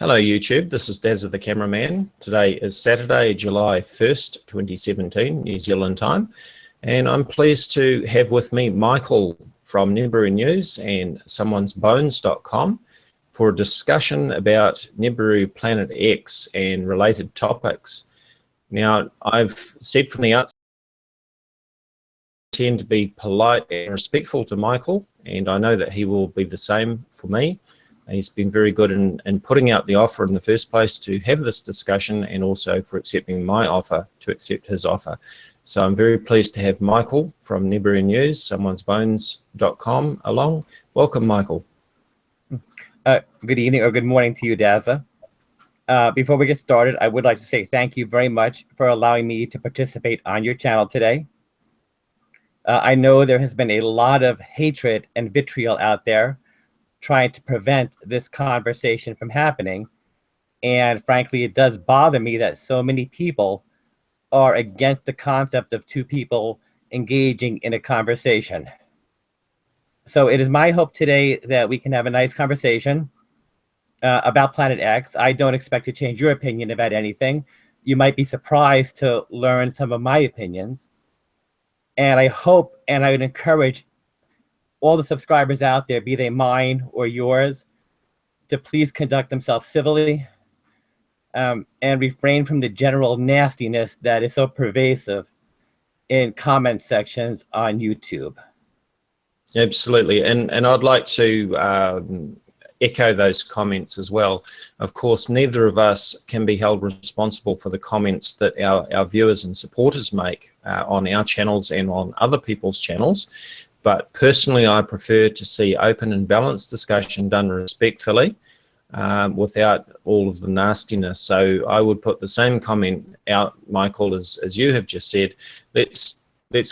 Hello YouTube, this is Dazza the cameraman. Today is Saturday, July 1st, 2017, New Zealand time, and I'm pleased to have with me Michael from Nibiru News and someone'sbones.com for a discussion about Nibiru Planet X and related topics. Now, I've said from the outset, I tend to be polite and respectful to Michael, and I know that he will be the same for me. He's been very good in putting out the offer in the first place to have this discussion, and also for accepting my offer to accept his offer. So I'm very pleased to have Michael from Nibiru News, someone'sbones.com along. Welcome, Michael. Good evening or good morning to you, Dazza. Before we get started, I would like to say thank you very much for allowing me to participate on your channel today. I know there has been a lot of hatred and vitriol out there trying to prevent this conversation from happening. And frankly, it does bother me that so many people are against the concept of two people engaging in a conversation. So it is my hope today that we can have a nice conversation about Planet X. I don't expect to change your opinion about anything. You might be surprised to learn some of my opinions. And I hope and I would encourage all the subscribers out there, be they mine or yours, to please conduct themselves civilly and refrain from the general nastiness that is so pervasive in comment sections on YouTube. Absolutely, and I'd like to echo those comments as well. Of course, neither of us can be held responsible for the comments that our viewers and supporters make on our channels and on other people's channels. But personally, I prefer to see open and balanced discussion done respectfully without all of the nastiness. So I would put the same comment out, Michael, as you have just said. Let's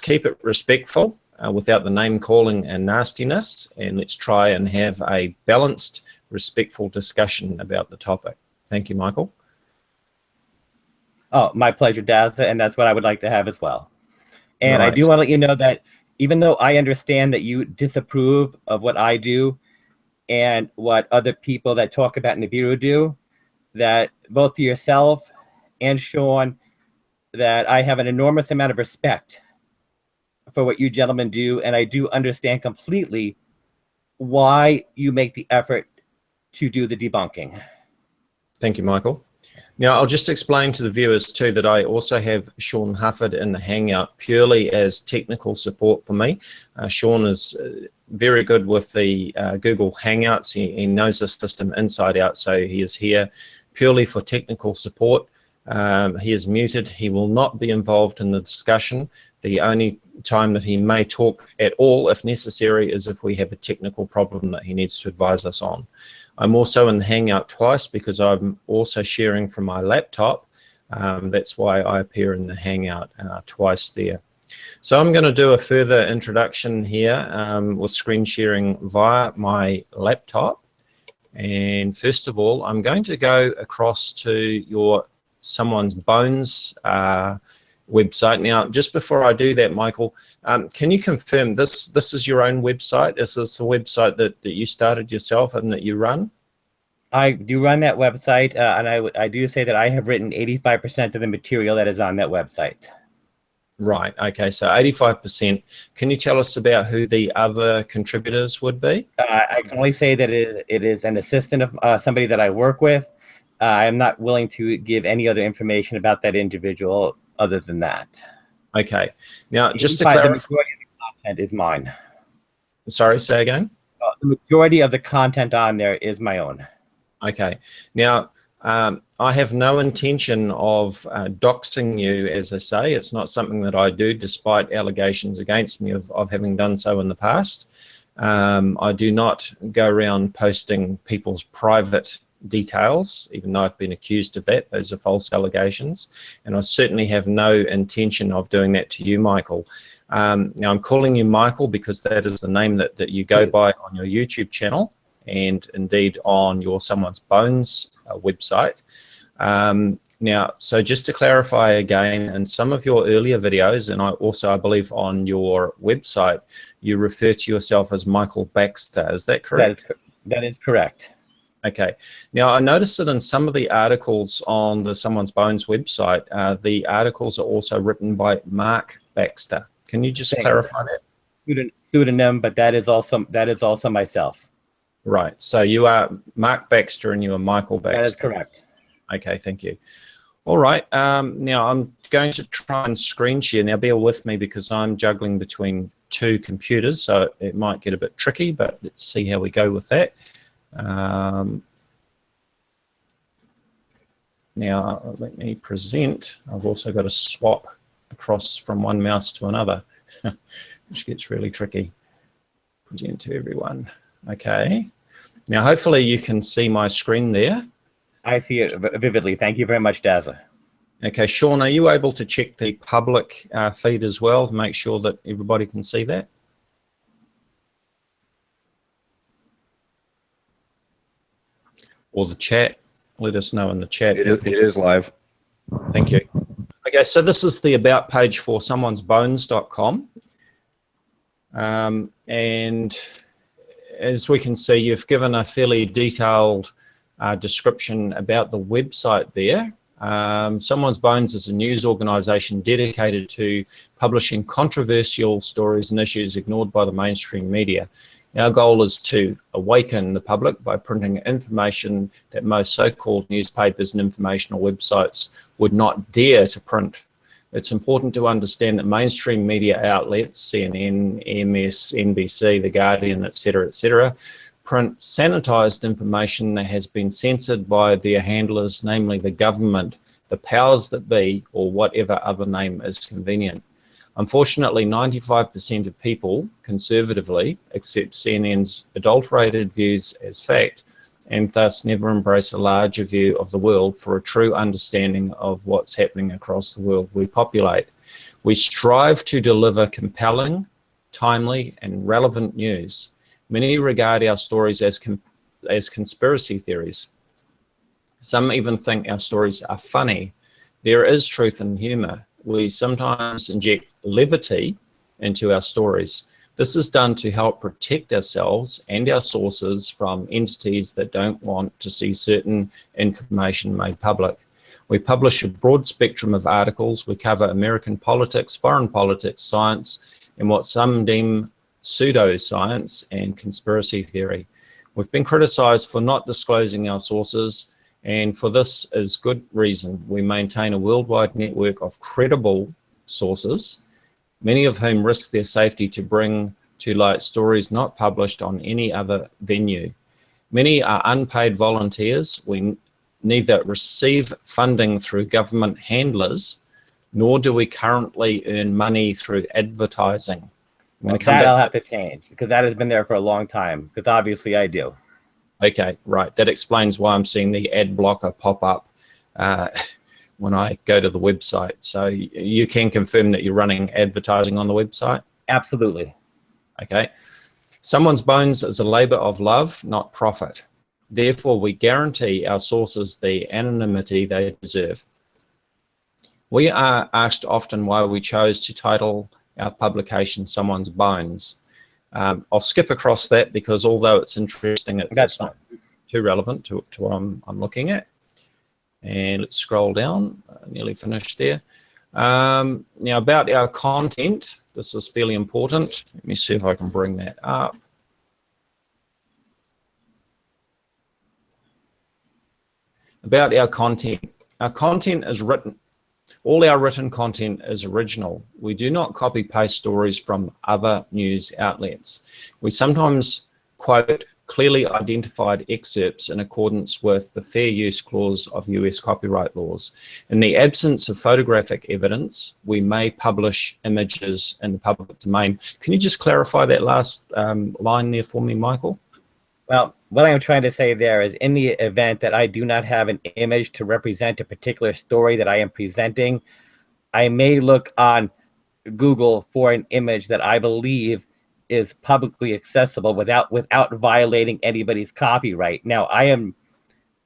keep it respectful without the name calling and nastiness, and let's try and have a balanced, respectful discussion about the topic. Thank you, Michael. Oh, my pleasure, Dazza, and that's what I would like to have as well. And Right. I do want to let you know that even though I understand that you disapprove of what I do and what other people that talk about Nibiru do, that both yourself and Sean, that I have an enormous amount of respect for what you gentlemen do, and I do understand completely why you make the effort to do the debunking. Thank you, Michael. Now, I'll just explain to the viewers too that I also have Sean Hufford in the Hangout purely as technical support for me. Sean is very good with the Google Hangouts. He knows the system inside out, so he is here purely for technical support. He is muted. He will not be involved in the discussion. The only time that he may talk at all, if necessary, is if we have a technical problem that he needs to advise us on. I'm also in the Hangout twice because I'm also sharing from my laptop. That's why I appear in the Hangout twice there. So I'm going to do a further introduction here with screen sharing via my laptop. And first of all, I'm going to go across to your Someone's Bones website. Now, just before I do that, Michael, can you confirm this is your own website? Is this a website that you started yourself and that you run? I do run that website, and I do say that I have written 85% of the material that is on that website. Right, okay, so 85%. Can you tell us about who the other contributors would be? I can only say that it is an assistant of somebody that I work with. I'm not willing to give any other information about that individual other than that. Okay. Now, just to clarify, the majority of the content is mine. Sorry, say again? The majority of the content on there is my own. Okay. Now, I have no intention of doxing you, as I say. It's not something that I do, despite allegations against me of having done so in the past. I do not go around posting people's private details, even though I've been accused of that. Those are false allegations, and I certainly have no intention of doing that to you, Michael. Now, I'm calling you Michael because that is the name that you go by on your YouTube channel, and indeed on your Someone's Bones website. Now, so just to clarify again, in some of your earlier videos, and I believe on your website, you refer to yourself as Michael Baxter. Is that correct? That is correct. Okay. Now, I noticed that in some of the articles on the Someone's Bones website, the articles are also written by Mark Baxter. Can you just clarify that? Pseudonym, but that is also myself. Right. So you are Mark Baxter and you are Michael Baxter. That is correct. Okay, thank you. All right. Now I'm going to try and screen share. Now bear with me because I'm juggling between two computers, so it might get a bit tricky, but let's see how we go with that. Now let me present. I've also got to swap across from one mouse to another, which gets really tricky. Present to everyone. Okay. Now hopefully you can see my screen there. I see it vividly. Thank you very much, Dazza. Okay, Sean, are you able to check the public feed as well to make sure that everybody can see that? Or the chat? Let us know in the chat. It is live. Thank you. Okay, so this is the about page for someonesbones.com. And as we can see, you've given a fairly detailed description about the website there. Someone's Bones is a news organisation dedicated to publishing controversial stories and issues ignored by the mainstream media. Our goal is to awaken the public by printing information that most so-called newspapers and informational websites would not dare to print. It's important to understand that mainstream media outlets, CNN, MS, NBC, The Guardian, etc., print sanitized information that has been censored by their handlers, namely the government, the powers that be, or whatever other name is convenient. Unfortunately, 95% of people, conservatively, accept CNN's adulterated views as fact, and thus never embrace a larger view of the world for a true understanding of what's happening across the world we populate. We strive to deliver compelling, timely, and relevant news. Many regard our stories as conspiracy theories. Some even think our stories are funny. There is truth and humor. We sometimes inject levity into our stories. This is done to help protect ourselves and our sources from entities that don't want to see certain information made public. We publish a broad spectrum of articles. We cover American politics, foreign politics, science, and what some deem pseudoscience and conspiracy theory. We've been criticized for not disclosing our sources, and for this is good reason. We maintain a worldwide network of credible sources, many of whom risk their safety to bring to light stories not published on any other venue. Many are unpaid volunteers. We neither receive funding through government handlers, nor do we currently earn money through advertising. That I'll have to change, because that has been there for a long time, because obviously I do. Okay, right. That explains why I'm seeing the ad blocker pop up when I go to the website. So you can confirm that you're running advertising on the website? Absolutely. Okay. Someone's Bones is a labor of love, not profit. Therefore, we guarantee our sources the anonymity they deserve. We are asked often why we chose to title our publication Someone's Bones. I'll skip across that because although it's interesting, it's not too relevant to what I'm looking at. And let's scroll down, nearly finished there. Now about our content, this is fairly important. Let me see if I can bring that up. About our content is written. All our written content is original. We do not copy paste stories from other news outlets. We sometimes quote clearly identified excerpts in accordance with the fair use clause of US copyright laws. In the absence of photographic evidence, we may publish images in the public domain. Can you just clarify that last line there for me, Michael? Well, what I'm trying to say there is in the event that I do not have an image to represent a particular story that I am presenting, I may look on Google for an image that I believe is publicly accessible without violating anybody's copyright. Now, I am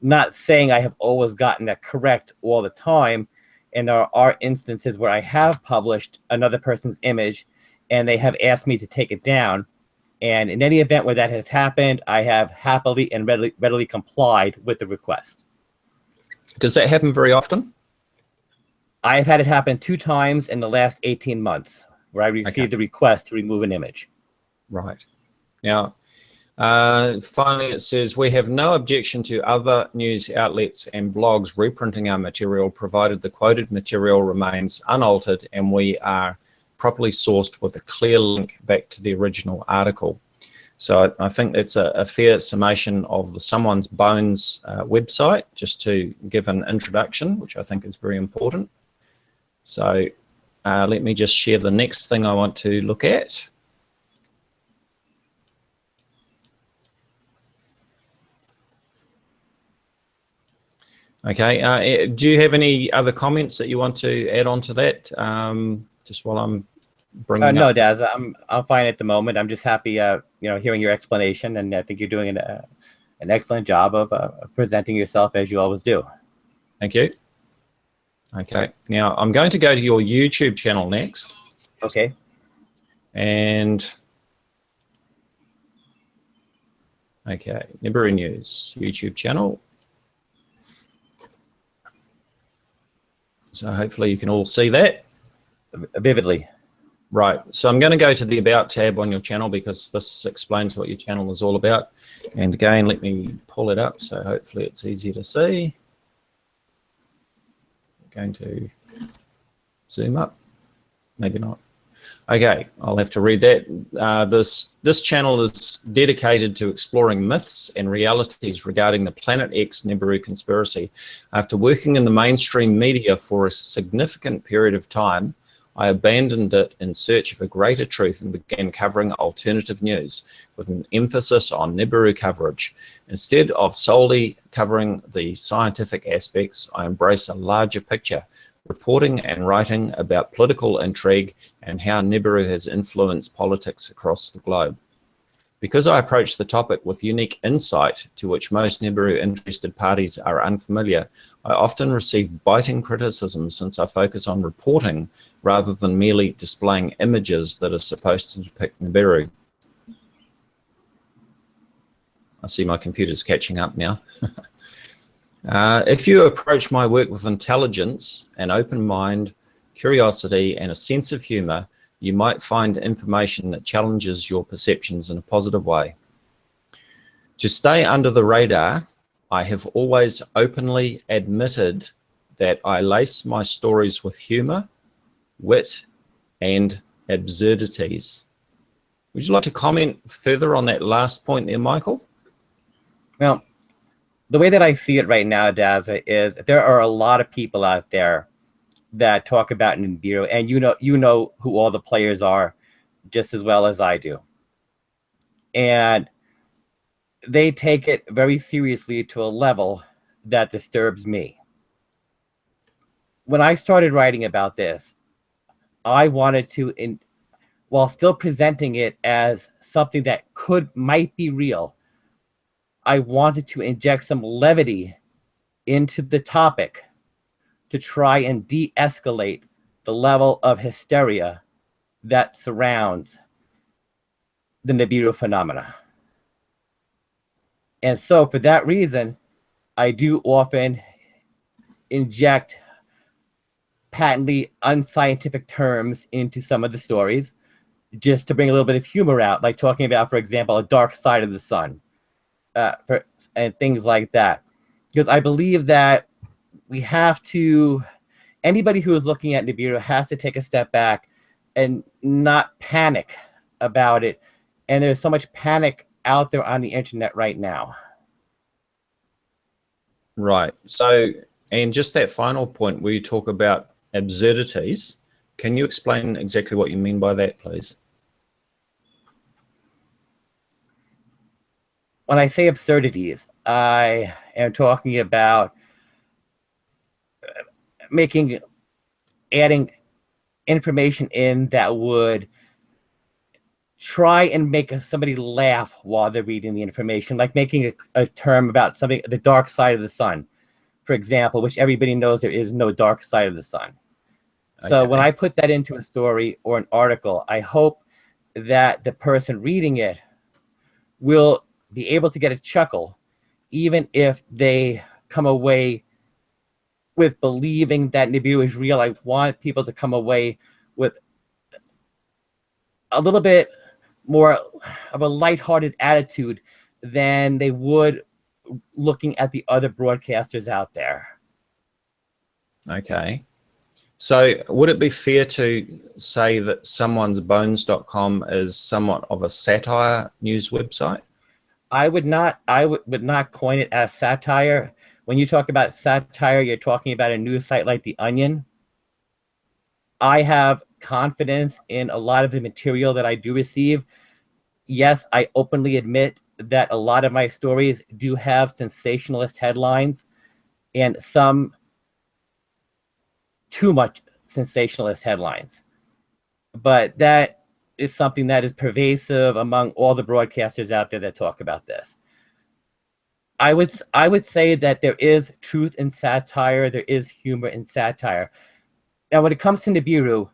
not saying I have always gotten that correct all the time, and there are instances where I have published another person's image and they have asked me to take it down. And in any event where that has happened, I have happily and readily complied with the request. Does that happen very often? I've had it happen 2 times in the last 18 months where I received a request to remove an image. Right. Now, finally, it says, we have no objection to other news outlets and blogs reprinting our material, provided the quoted material remains unaltered and we are properly sourced with a clear link back to the original article. So I think that's a fair summation of the Someone's Bones website, just to give an introduction, which I think is very important. So let me just share the next thing I want to look at. Okay, do you have any other comments that you want to add on to that? Just while I'm bringing No, up. Daz, I'm fine at the moment. I'm just happy, hearing your explanation, and I think you're doing an excellent job of presenting yourself as you always do. Thank you. Okay, now I'm going to go to your YouTube channel next. Okay. And okay, Nibiru News YouTube channel. So hopefully you can all see that. Vividly. Right, so I'm going to go to the About tab on your channel because this explains what your channel is all about. And again, let me pull it up so hopefully it's easy to see. I'm going to zoom up, maybe not. Okay, I'll have to read that. This channel is dedicated to exploring myths and realities regarding the Planet X Nibiru conspiracy. After working in the mainstream media for a significant period of time, I abandoned it in search of a greater truth and began covering alternative news with an emphasis on Nibiru coverage. Instead of solely covering the scientific aspects, I embrace a larger picture, reporting and writing about political intrigue and how Nibiru has influenced politics across the globe. Because I approach the topic with unique insight to which most Nibiru interested parties are unfamiliar, I often receive biting criticism since I focus on reporting rather than merely displaying images that are supposed to depict Nibiru. I see my computer's catching up now. If you approach my work with intelligence, an open mind, curiosity, and a sense of humor, you might find information that challenges your perceptions in a positive way. To stay under the radar, I have always openly admitted that I lace my stories with humor, wit, and absurdities. Would you like to comment further on that last point there, Michael? Well, the way that I see it right now, Daza, is there are a lot of people out there that talk about Nibiru, and you know who all the players are just as well as I do. And they take it very seriously to a level that disturbs me. When I started writing about this, I wanted to, while still presenting it as something that might be real, I wanted to inject some levity into the topic to try and de-escalate the level of hysteria that surrounds the Nibiru phenomena. And so for that reason, I do often inject patently unscientific terms into some of the stories just to bring a little bit of humor out, like talking about, for example, a dark side of the sun, and things like that. Because I believe that we have to, anybody who is looking at Nibiru has to take a step back and not panic about it. And there's so much panic out there on the internet right now. Right. So, and just that final point where you talk about absurdities, can you explain exactly what you mean by that, please? When I say absurdities, I am talking about adding information in that would try and make somebody laugh while they're reading the information, like making a term about something, the dark side of the sun, for example, which everybody knows there is no dark side of the sun. Okay. So when I put that into a story or an article, I hope that the person reading it will be able to get a chuckle, even if they come away with believing that Nibiru is real. I want people to come away with a little bit more of a lighthearted attitude than they would looking at the other broadcasters out there. Okay. So would it be fair to say that someone'sbones.com is somewhat of a satire news website? I would not coin it as satire. When you talk about satire, you're talking about a news site like The Onion. I have confidence in a lot of the material that I do receive. Yes, I openly admit that a lot of my stories do have sensationalist headlines and some too much sensationalist headlines. But that is something that is pervasive among all the broadcasters out there that talk about this. I would say that there is truth in satire, there is humor in satire. Now, when it comes to Nibiru,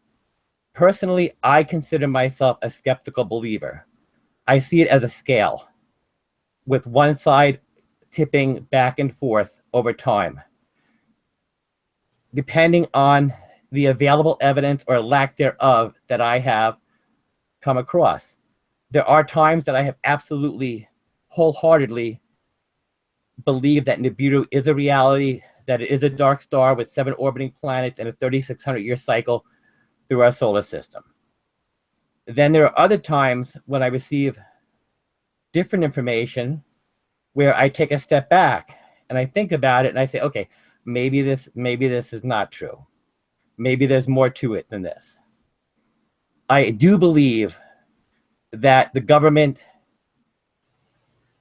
personally, I consider myself a skeptical believer. I see it as a scale, with one side tipping back and forth over time, depending on the available evidence or lack thereof that I have come across. There are times that I have absolutely, wholeheartedly believed that Nibiru is a reality, that it is a dark star with 7 orbiting planets and a 3,600-year cycle through our solar system. Then there are other times when I receive different information where I take a step back and I think about it and I say, okay, maybe this is not true. Maybe there's more to it than this. I do believe that the government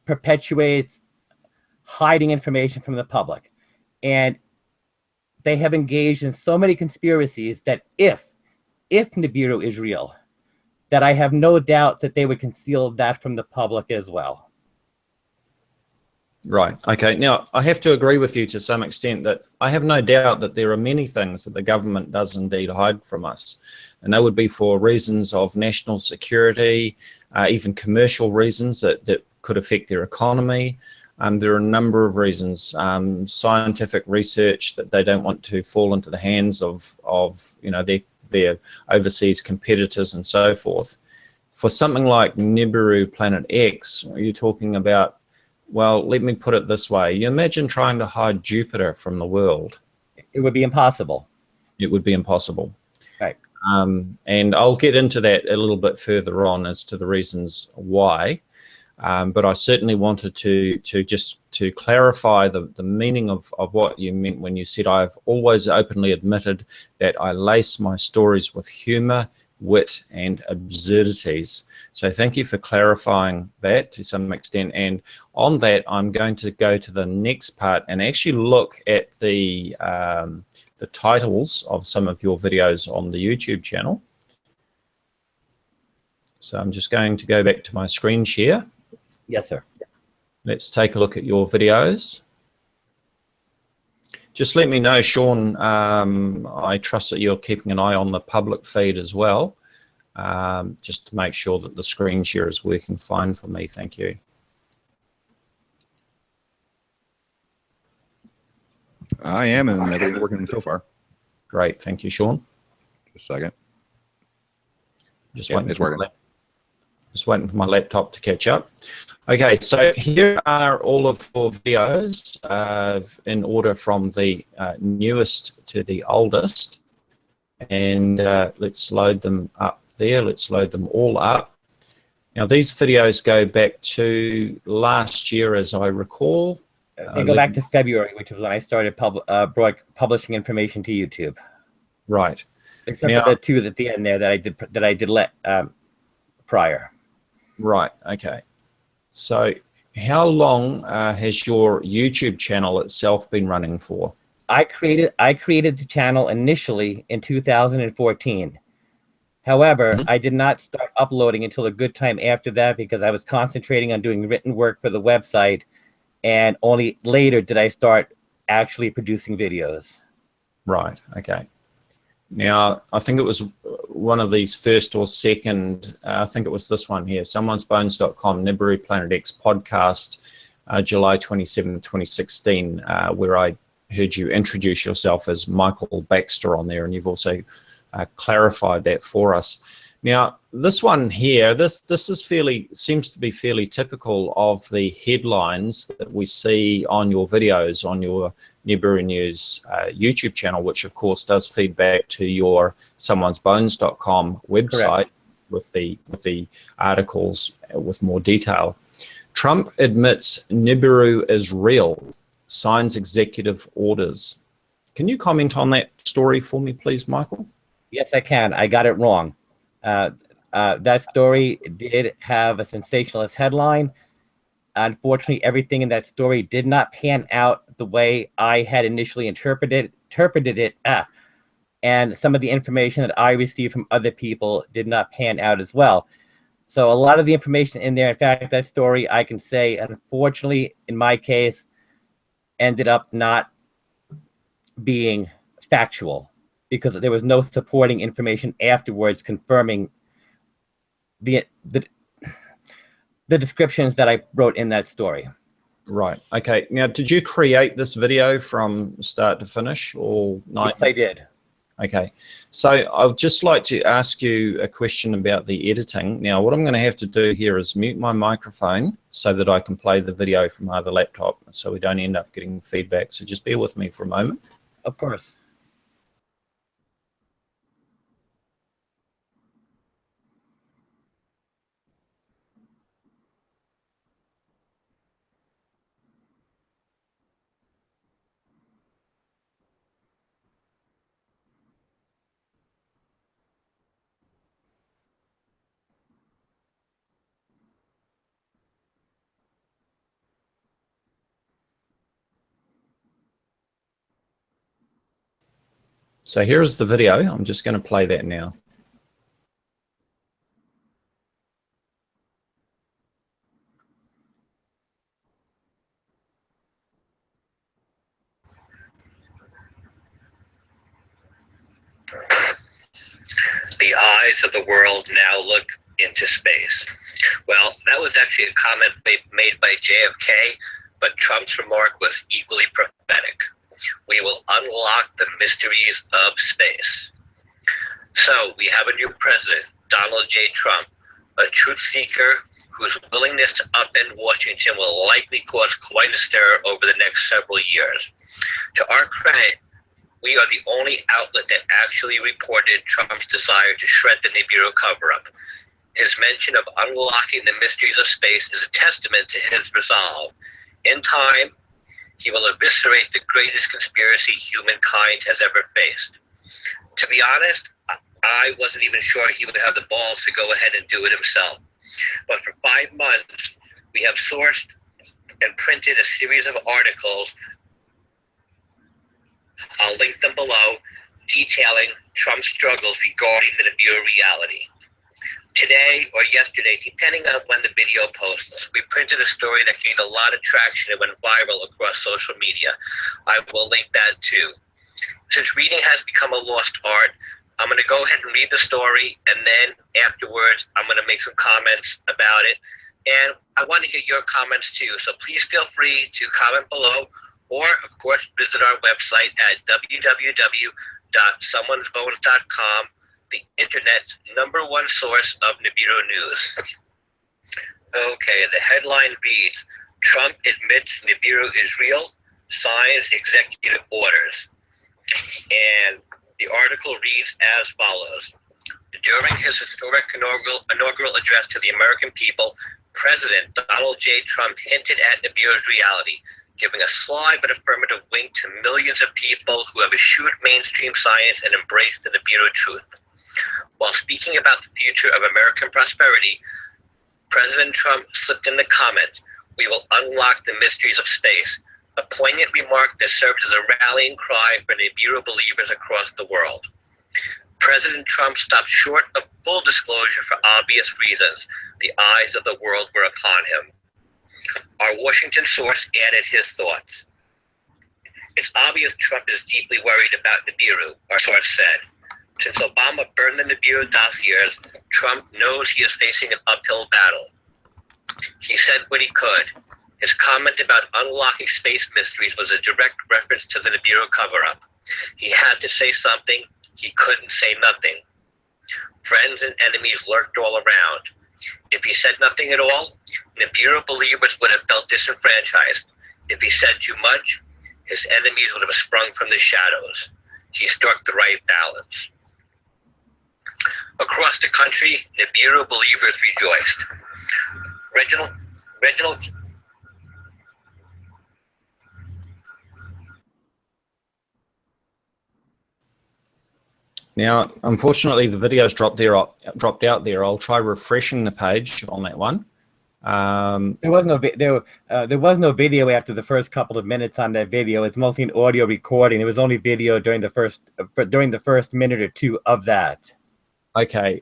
perpetuates hiding information from the public, and they have engaged in so many conspiracies that if Nibiru is real, that I have no doubt that they would conceal that from the public as well. Right. Okay. Now, I have to agree with you to some extent that I have no doubt that there are many things that the government does indeed hide from us. And that would be for reasons of national security, even commercial reasons that could affect their economy. There are a number of reasons, scientific research that they don't want to fall into the hands of their overseas competitors and so forth. For something like Nibiru Planet X, you're talking about, well, let me put it this way. You imagine trying to hide Jupiter from the world. It would be impossible. It would be impossible. Right. And I'll get into that a little bit further on as to the reasons why. But I certainly wanted to clarify the meaning of what you meant when you said I've always openly admitted that I lace my stories with humor, wit, and absurdities. So thank you for clarifying that to some extent. And on that, I'm going to go to the next part and actually look at the titles of some of your videos on the YouTube channel. So I'm just going to go back to my screen share. Yes, sir. Let's take a look at your videos. Just let me know, Sean. I trust that you're keeping an eye on the public feed as well, just to make sure that the screen share is working fine for me. Thank you. I am, and everything's working so far. Great. Thank you, Sean. Just a second. Just Yeah, it's working. Just waiting for my laptop to catch up. Okay, so here are all of your videos in order from the newest to the oldest. And let's load them up there. Let's load them all up. Now, these videos go back to last year, as I recall. They go back to February, which was when I started publishing information to YouTube. Right. Except for the two at the end there that I did prior. Right. Okay. So how long has your YouTube channel itself been running for? I created the channel initially in 2014. However, I did not start uploading until a good time after that because I was concentrating on doing written work for the website, and only later did I start actually producing videos. Right. Okay. Now, I think it was one of these first or second, I think it was this one here, someonesbones.com, Nibiru Planet X podcast, July 27, 2016, where I heard you introduce yourself as Michael Baxter on there, and you've also clarified that for us. Now, this one here, this seems to be fairly typical of the headlines that we see on your videos on your Nibiru News YouTube channel, which of course does feed back to your someonesbones.com website. Correct. with the articles with more detail. Trump admits Nibiru is real, signs executive orders. Can you comment on that story for me, please, Michael? Yes, I can. I got it wrong. That story did have a sensationalist headline. Unfortunately, everything in that story did not pan out the way I had initially interpreted it. And some of the information that I received from other people did not pan out as well. So a lot of the information in there, in fact, that story, I can say, unfortunately, in my case, ended up not being factual because there was no supporting information afterwards confirming the descriptions that I wrote in that story. Right. Okay. Now, did you create this video from start to finish, or not? Yes, I did. Okay. So I'd just like to ask you a question about the editing. Now, what I'm going to have to do here is mute my microphone so that I can play the video from my other laptop, so we don't end up getting feedback. So just bear with me for a moment. Of course. So here's the video. I'm just going to play that now. The eyes of the world now look into space. Well, that was actually a comment made by JFK, but Trump's remark was equally prophetic. We will unlock the mysteries of space. So we have a new president, Donald J. Trump, a truth seeker whose willingness to upend Washington will likely cause quite a stir over the next several years. To our credit, we are the only outlet that actually reported Trump's desire to shred the Nibiru cover-up. His mention of unlocking the mysteries of space is a testament to his resolve. In time, he will eviscerate the greatest conspiracy humankind has ever faced. To be honest, I wasn't even sure he would have the balls to go ahead and do it himself. But for 5 months, we have sourced and printed a series of articles, I'll link them below, detailing Trump's struggles regarding the Nibiru reality. Today or yesterday, depending on when the video posts, we printed a story that gained a lot of traction and went viral across social media. I will link that too. Since reading has become a lost art, I'm going to go ahead and read the story, and then afterwards, I'm going to make some comments about it. And I want to hear your comments too, so please feel free to comment below, or of course, visit our website at www.someonesbones.com, the internet's #1 source of Nibiru news. Okay, the headline reads, Trump admits Nibiru is real, signs executive orders. And the article reads as follows. During his historic inaugural address to the American people, President Donald J. Trump hinted at Nibiru's reality, giving a sly but affirmative wink to millions of people who have eschewed mainstream science and embraced the Nibiru truth. While speaking about the future of American prosperity, President Trump slipped in the comment, "We will unlock the mysteries of space," a poignant remark that served as a rallying cry for Nibiru believers across the world. President Trump stopped short of full disclosure for obvious reasons. The eyes of the world were upon him. Our Washington source added his thoughts. It's obvious Trump is deeply worried about Nibiru, our source said. Since Obama burned the Nibiru dossiers, Trump knows he is facing an uphill battle. He said what he could. His comment about unlocking space mysteries was a direct reference to the Nibiru cover-up. He had to say something. He couldn't say nothing. Friends and enemies lurked all around. If he said nothing at all, Nibiru believers would have felt disenfranchised. If he said too much, his enemies would have sprung from the shadows. He struck the right balance. Across the country, Nibiru believers rejoiced. Reginald. Now, unfortunately, the video's dropped out there. I'll try refreshing the page on that one. There was no video after the first couple of minutes on that video. It's mostly an audio recording. There was only video during the first minute or two of that. Okay,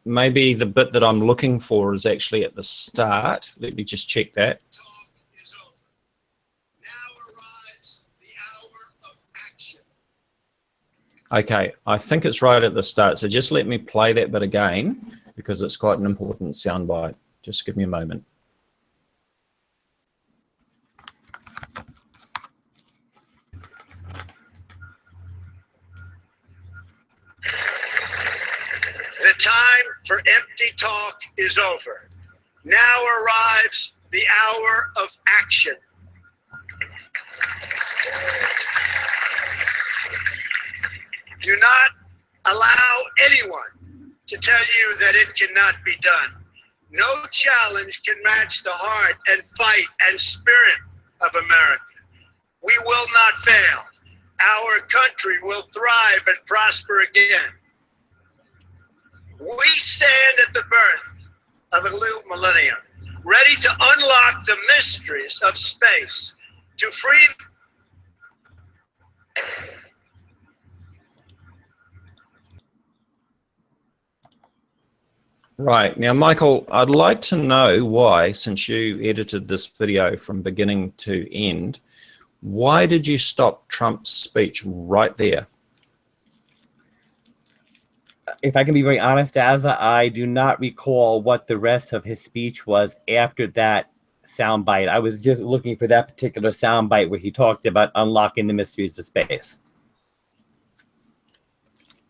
maybe the bit that I'm looking for is actually at the start. Let me just check that. Talk is over. Now arrives the hour of action. Okay, I think it's right at the start. So just let me play that bit again because it's quite an important soundbite. Just give me a moment. The time for empty talk is over. Now arrives the hour of action. Do not allow anyone to tell you that it cannot be done. No challenge can match the heart and fight and spirit of America. We will not fail. Our country will thrive and prosper again. We stand at the birth of a new millennium, ready to unlock the mysteries of space, to free. Right, now Michael, I'd like to know why, since you edited this video from beginning to end, why did you stop Trump's speech right there? If I can be very honest, Asa, I do not recall what the rest of his speech was after that soundbite. I was just looking for that particular soundbite where he talked about unlocking the mysteries of space.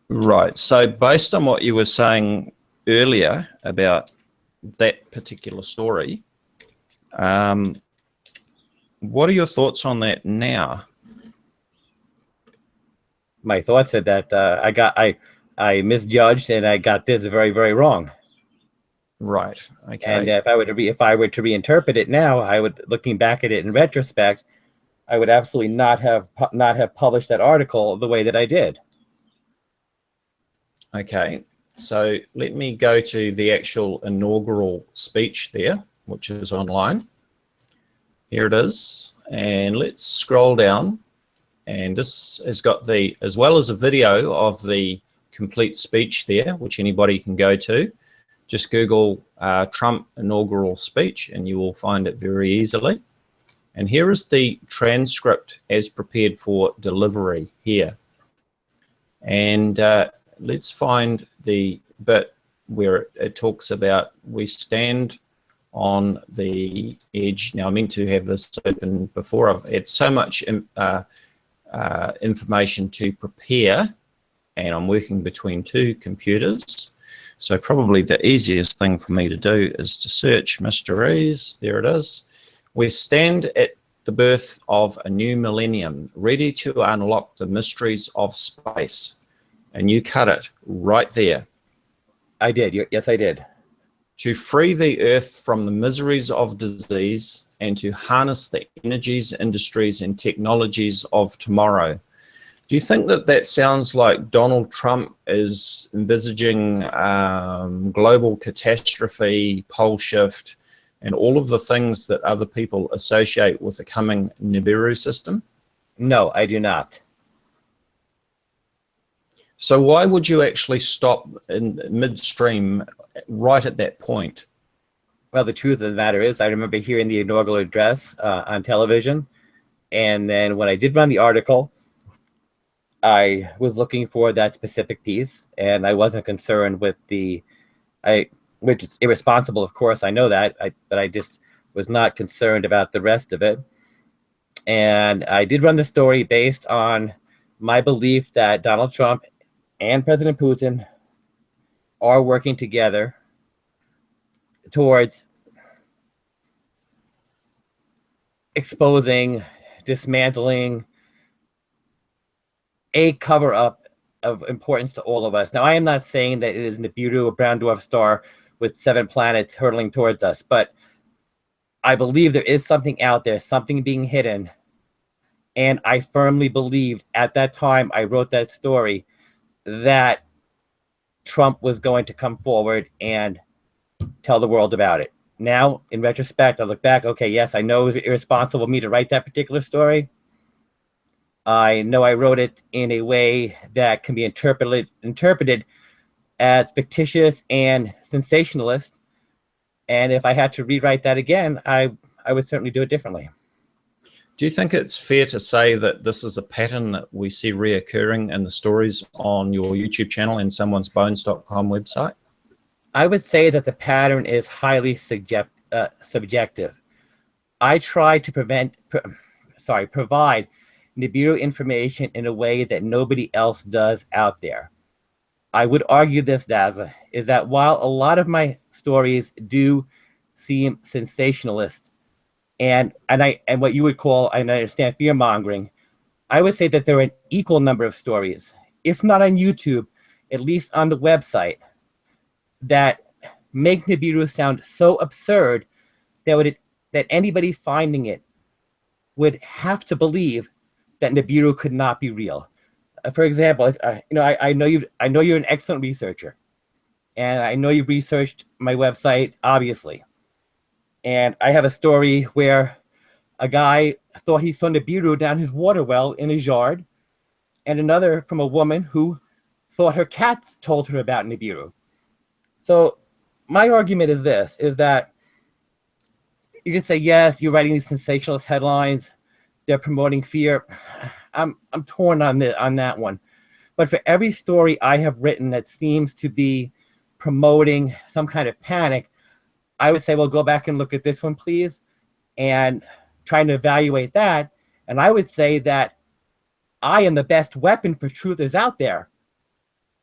Right, so based on what you were saying earlier about that particular story, what are your thoughts on that now? My thoughts are that I misjudged and I got this very, very wrong. Right. Okay. And if I were to reinterpret it now, I would, looking back at it in retrospect, I would absolutely not have published that article the way that I did. Okay. So let me go to the actual inaugural speech there, which is online. Here it is. And let's scroll down. And this has got the, as well as a video of the complete speech there, which anybody can go to. Just Google Trump inaugural speech and you will find it very easily. And here is the transcript as prepared for delivery here. And let's find the bit where it talks about we stand on the edge. Now I meant to have this open before. I've had so much information to prepare and I'm working between two computers. So probably the easiest thing for me to do is to search mysteries. There it is. We stand at the birth of a new millennium, ready to unlock the mysteries of space. And you cut it right there. I did. Yes, I did. To free the earth from the miseries of disease and to harness the energies, industries, and technologies of tomorrow. Do you think that that sounds like Donald Trump is envisaging global catastrophe, pole shift, and all of the things that other people associate with the coming Nibiru system? No, I do not. So why would you actually stop in midstream right at that point? Well, the truth of the matter is I remember hearing the inaugural address on television. And then when I did run the article, I was looking for that specific piece, and I wasn't concerned with which is irresponsible, of course, I know that, but I just was not concerned about the rest of it. And I did run the story based on my belief that Donald Trump and President Putin are working together towards exposing, dismantling a cover-up of importance to all of us. Now, I am not saying that it is Nibiru, a brown dwarf star with 7 planets hurtling towards us, but I believe there is something out there, something being hidden. And I firmly believed at that time I wrote that story that Trump was going to come forward and tell the world about it. Now, in retrospect, I look back, okay, yes, I know it was irresponsible of me to write that particular story. I know I wrote it in a way that can be interpreted as fictitious and sensationalist. And if I had to rewrite that again, I would certainly do it differently. Do you think it's fair to say that this is a pattern that we see reoccurring in the stories on your YouTube channel and someone'sbones.com website? I would say that the pattern is highly subjective. I try to provide Nibiru information in a way that nobody else does out there. I would argue this, Daza, is that while a lot of my stories do seem sensationalist and what you would call, and I understand, fear-mongering, I would say that there are an equal number of stories, if not on YouTube, at least on the website, that make Nibiru sound so absurd that anybody finding it would have to believe that Nibiru could not be real. For example, I know you're an excellent researcher, and I know you've researched my website, obviously. And I have a story where a guy thought he saw Nibiru down his water well in his yard, and another from a woman who thought her cats told her about Nibiru. So my argument is this, is that you can say, yes, you're writing these sensationalist headlines, they're promoting fear. I'm torn on that one. But for every story I have written that seems to be promoting some kind of panic, I would say, well, go back and look at this one, please, and trying to evaluate that. And I would say that I am the best weapon for truthers out there.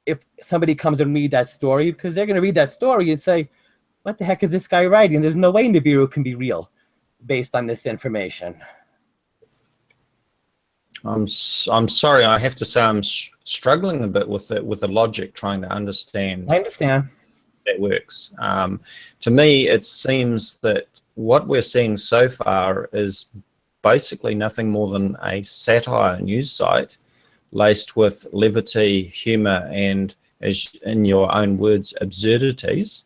If somebody comes and read that story, because they're going to read that story and say, what the heck is this guy writing? There's no way Nibiru can be real based on this information. I'm sorry, I have to say I'm struggling a bit with the logic, trying to understand. I understand. That works. To me, it seems that what we're seeing so far is basically nothing more than a satire news site laced with levity, humor, and, as in your own words, absurdities.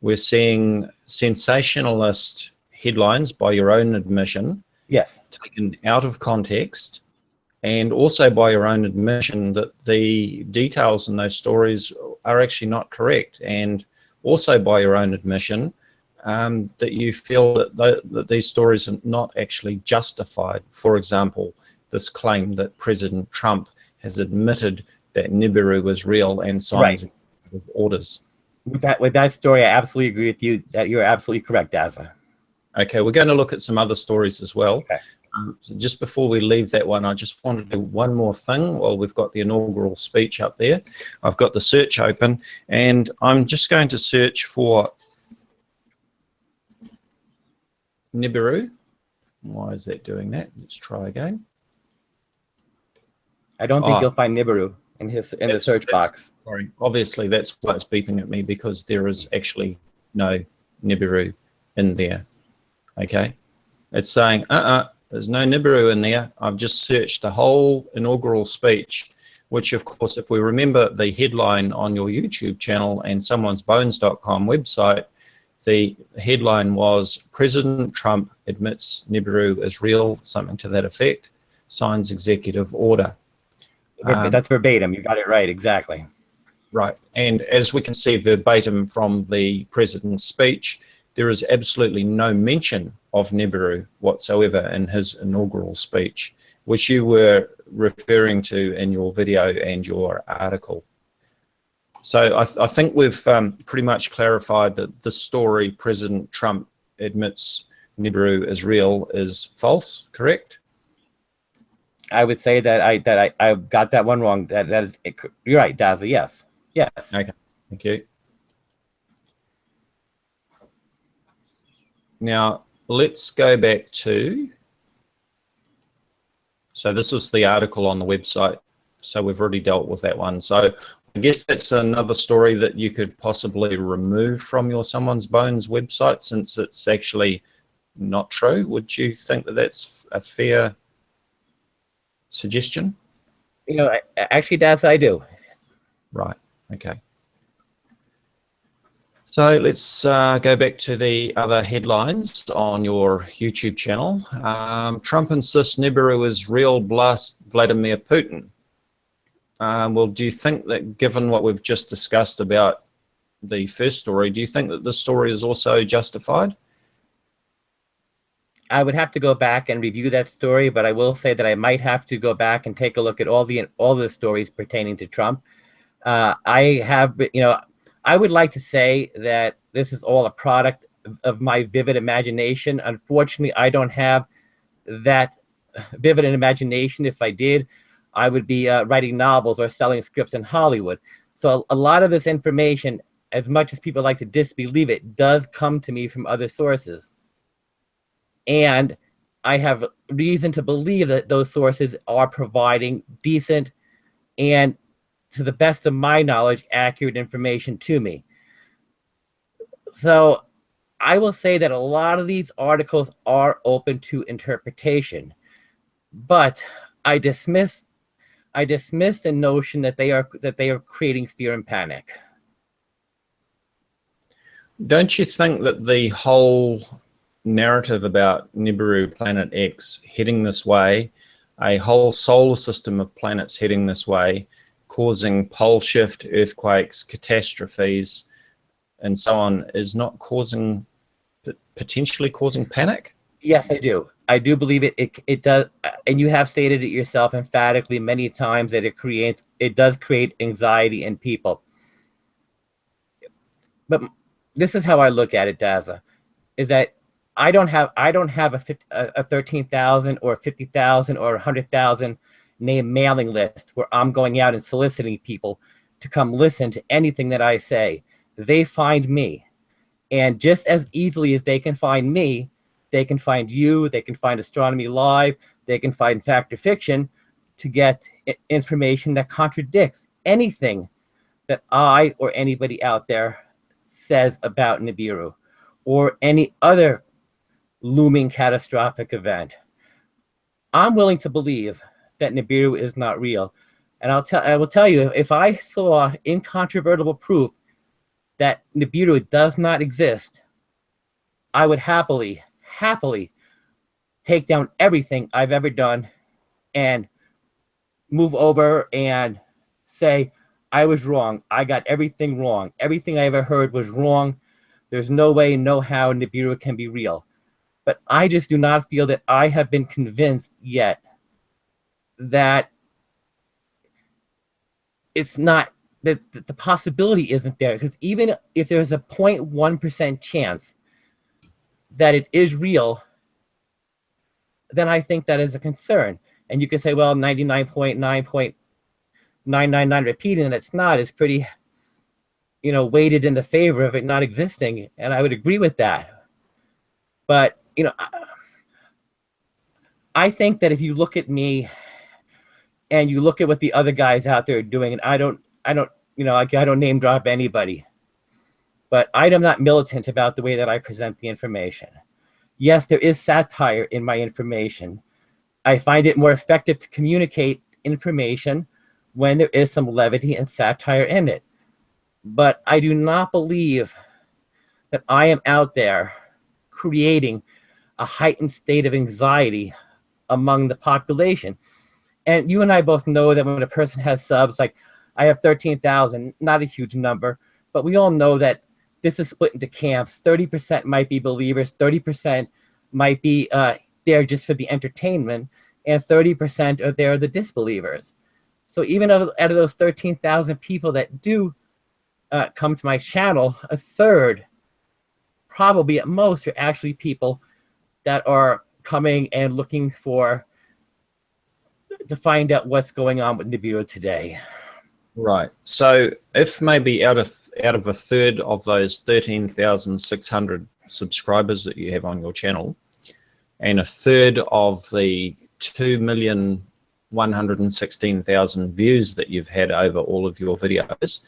We're seeing sensationalist headlines, by your own admission, yes, taken out of context, and also by your own admission that the details in those stories are actually not correct, and also by your own admission that you feel that these stories are not actually justified. For example, this claim that President Trump has admitted that Nibiru was real and signs executive orders. With that story, I absolutely agree with you that you're absolutely correct, Daza. Okay, we're going to look at some other stories as well. Okay. So just before we leave that one, I just want to do one more thing while we've got the inaugural speech up there. I've got the search open, and I'm just going to search for Nibiru. Why is that doing that? Let's try again. I don't think you'll find Nibiru in the search box. Sorry, obviously that's why it's beeping at me, because there is actually no Nibiru in there. Okay, it's saying there's no Nibiru in there. I've just searched the whole inaugural speech, which of course, if we remember the headline on your YouTube channel and someone'sbones.com website, the headline was President Trump admits Nibiru is real, something to that effect, signs executive order. That's verbatim. You got it right. Exactly. Right. And as we can see verbatim from the president's speech, there is absolutely no mention of Nibiru whatsoever in his inaugural speech, which you were referring to in your video and your article. So I think we've pretty much clarified that the story President Trump admits Nibiru is real is false, correct? I would say that I got that one wrong. That is, you're right, Daza. Yes, yes. Okay, thank you. Now let's go back to. So this is the article on the website. So we've already dealt with that one. So I guess that's another story that you could possibly remove from your Someone's Bones website, since it's actually not true. Would you think that that's a fair suggestion? You know, actually, Daza, I do. Right. Okay. So let's go back to the other headlines on your YouTube channel. Trump insists Nibiru is real, blast Vladimir Putin. Well, do you think that, given what we've just discussed about the first story, do you think that this story is also justified? I would have to go back and review that story, but I will say that I might have to go back and take a look at all the stories pertaining to Trump. I have, you know, I would like to say that this is all a product of my vivid imagination. Unfortunately, I don't have that vivid imagination. If I did, I would be writing novels or selling scripts in Hollywood. So a lot of this information, as much as people like to disbelieve it, does come to me from other sources. And I have reason to believe that those sources are providing decent and, to the best of my knowledge, accurate information to me. So I will say that a lot of these articles are open to interpretation, but I dismiss the notion that they are creating fear and panic. Don't you think that the whole narrative about Nibiru Planet X heading this way, a whole solar system of planets heading this way, causing pole shift, earthquakes, catastrophes, and so on, is not potentially causing panic? Yes, I do. I do believe it does, and you have stated it yourself emphatically many times that it does create anxiety in people. But this is how I look at it, Daza, is that I don't have a 13,000 or 50,000 or 100,000 name mailing list where I'm going out and soliciting people to come listen to anything that I say. They find me, and just as easily as they can find me, they can find you, they can find Astronomy Live, they can find Fact or Fiction to get information that contradicts anything that I or anybody out there says about Nibiru or any other looming catastrophic event. I'm willing to believe that Nibiru is not real. And I will tell you, if I saw incontrovertible proof that Nibiru does not exist, I would happily take down everything I've ever done and move over and say, I was wrong. I got everything wrong. Everything I ever heard was wrong. There's no way, no how Nibiru can be real. But I just do not feel that I have been convinced yet that it's not, that the possibility isn't there. Because even if there's a 0.1% chance that it is real, then I think that is a concern. And you can say, well, 99.999 repeating that it's not is pretty, weighted in the favor of it not existing. And I would agree with that. But, I think that if you look at me and you look at what the other guys out there are doing, and I don't name drop anybody, but I am not militant about the way that I present the information. Yes, there is satire in my information. I find it more effective to communicate information when there is some levity and satire in it. But I do not believe that I am out there creating a heightened state of anxiety among the population. And you and I both know that when a person has subs, like I have 13,000, not a huge number, but we all know that this is split into camps. 30% might be believers, 30% might be there just for the entertainment, and 30% are there the disbelievers. So even out of those 13,000 people that do come to my channel, a third, probably at most, are actually people that are coming and looking to find out what's going on with Nibiru today. Right. So if maybe out of a third of those 13,600 subscribers that you have on your channel, and a third of the 2,116,000 views that you've had over all of your videos,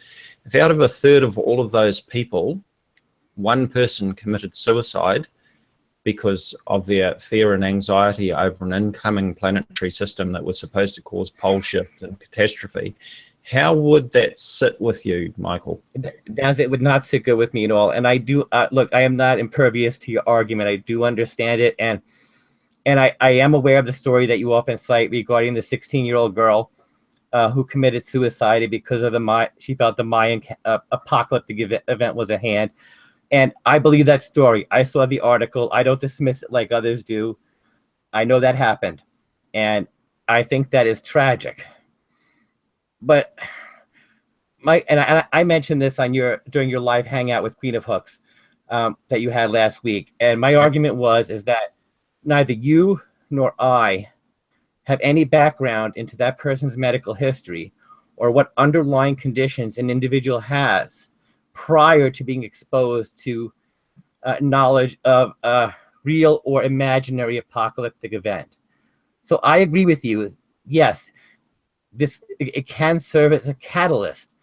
if out of a third of all of those people, one person committed suicide because of their fear and anxiety over an incoming planetary system that was supposed to cause pole shift and catastrophe, how would that sit with you, Michael? It would not sit good with me at all. And I do, look, I am not impervious to your argument. I do understand it. And I am aware of the story that you often cite regarding the 16-year-old girl who committed suicide because of she felt the Mayan apocalyptic event was at hand. And I believe that story. I saw the article. I don't dismiss it like others do. I know that happened. And I think that is tragic. But I mentioned this on during your live hangout with Queen of Hooks that you had last week. And my argument is that neither you nor I have any background into that person's medical history or what underlying conditions an individual has prior to being exposed to knowledge of a real or imaginary apocalyptic event. So I agree with you. Yes, it can serve as a catalyst,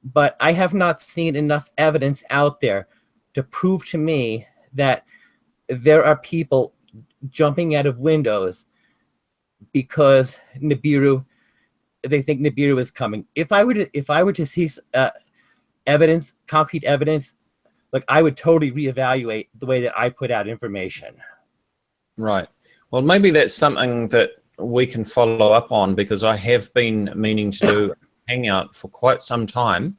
but I have not seen enough evidence out there to prove to me that there are people jumping out of windows because they think Nibiru is coming. If I were to see evidence, concrete evidence, like, I would totally reevaluate the way that I put out information. Right. Well, maybe that's something that we can follow up on, because I have been meaning to do a hangout for quite some time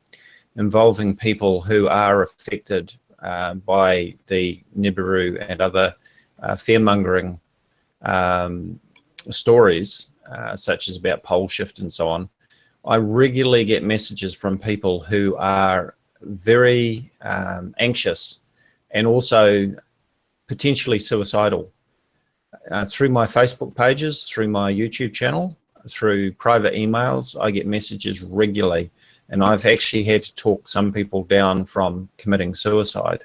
involving people who are affected by the Nibiru and other fear-mongering stories, such as about pole shift and so on. I regularly get messages from people who are very anxious and also potentially suicidal. Through my Facebook pages, through my YouTube channel, through private emails, I get messages regularly, and I've actually had to talk some people down from committing suicide.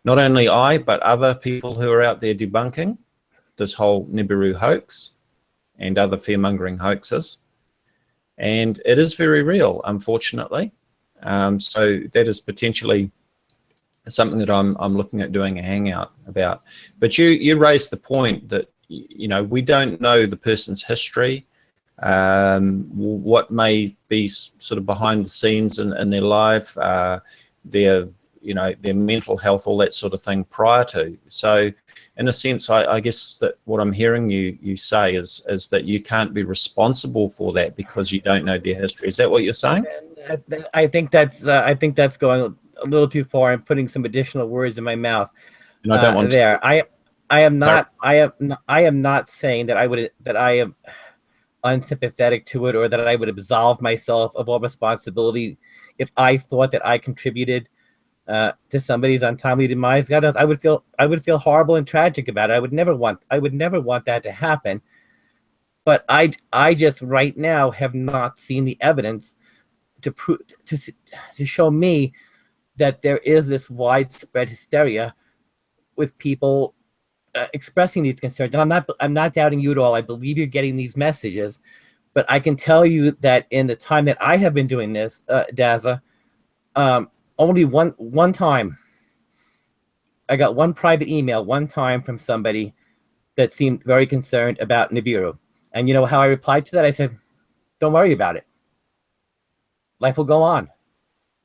Not only I, but other people who are out there debunking this whole Nibiru hoax and other fear-mongering hoaxes. And it is very real, unfortunately. So that is potentially something that I'm looking at doing a hangout about. But you raised the point that, you know, we don't know the person's history, what may be sort of behind the scenes in their life, their mental health, all that sort of thing prior to. So in a sense, I guess that what I'm hearing you say is that you can't be responsible for that because you don't know their history. Is that what you're saying? I think that's going a little too far and putting some additional words in my mouth. And I don't want there. I am not saying that I am unsympathetic to it, or that I would absolve myself of all responsibility if I thought that I contributed to somebody's untimely demise. God knows, I would feel horrible and tragic about it. I would never want that to happen. But I just right now have not seen the evidence to show me that there is this widespread hysteria with people expressing these concerns. And I'm not doubting you at all. I believe you're getting these messages, but I can tell you that in the time that I have been doing this, Daza, only one time I got one private email one time from somebody that seemed very concerned about Nibiru. And you know how I replied to that? I said, don't worry about it. Life will go on.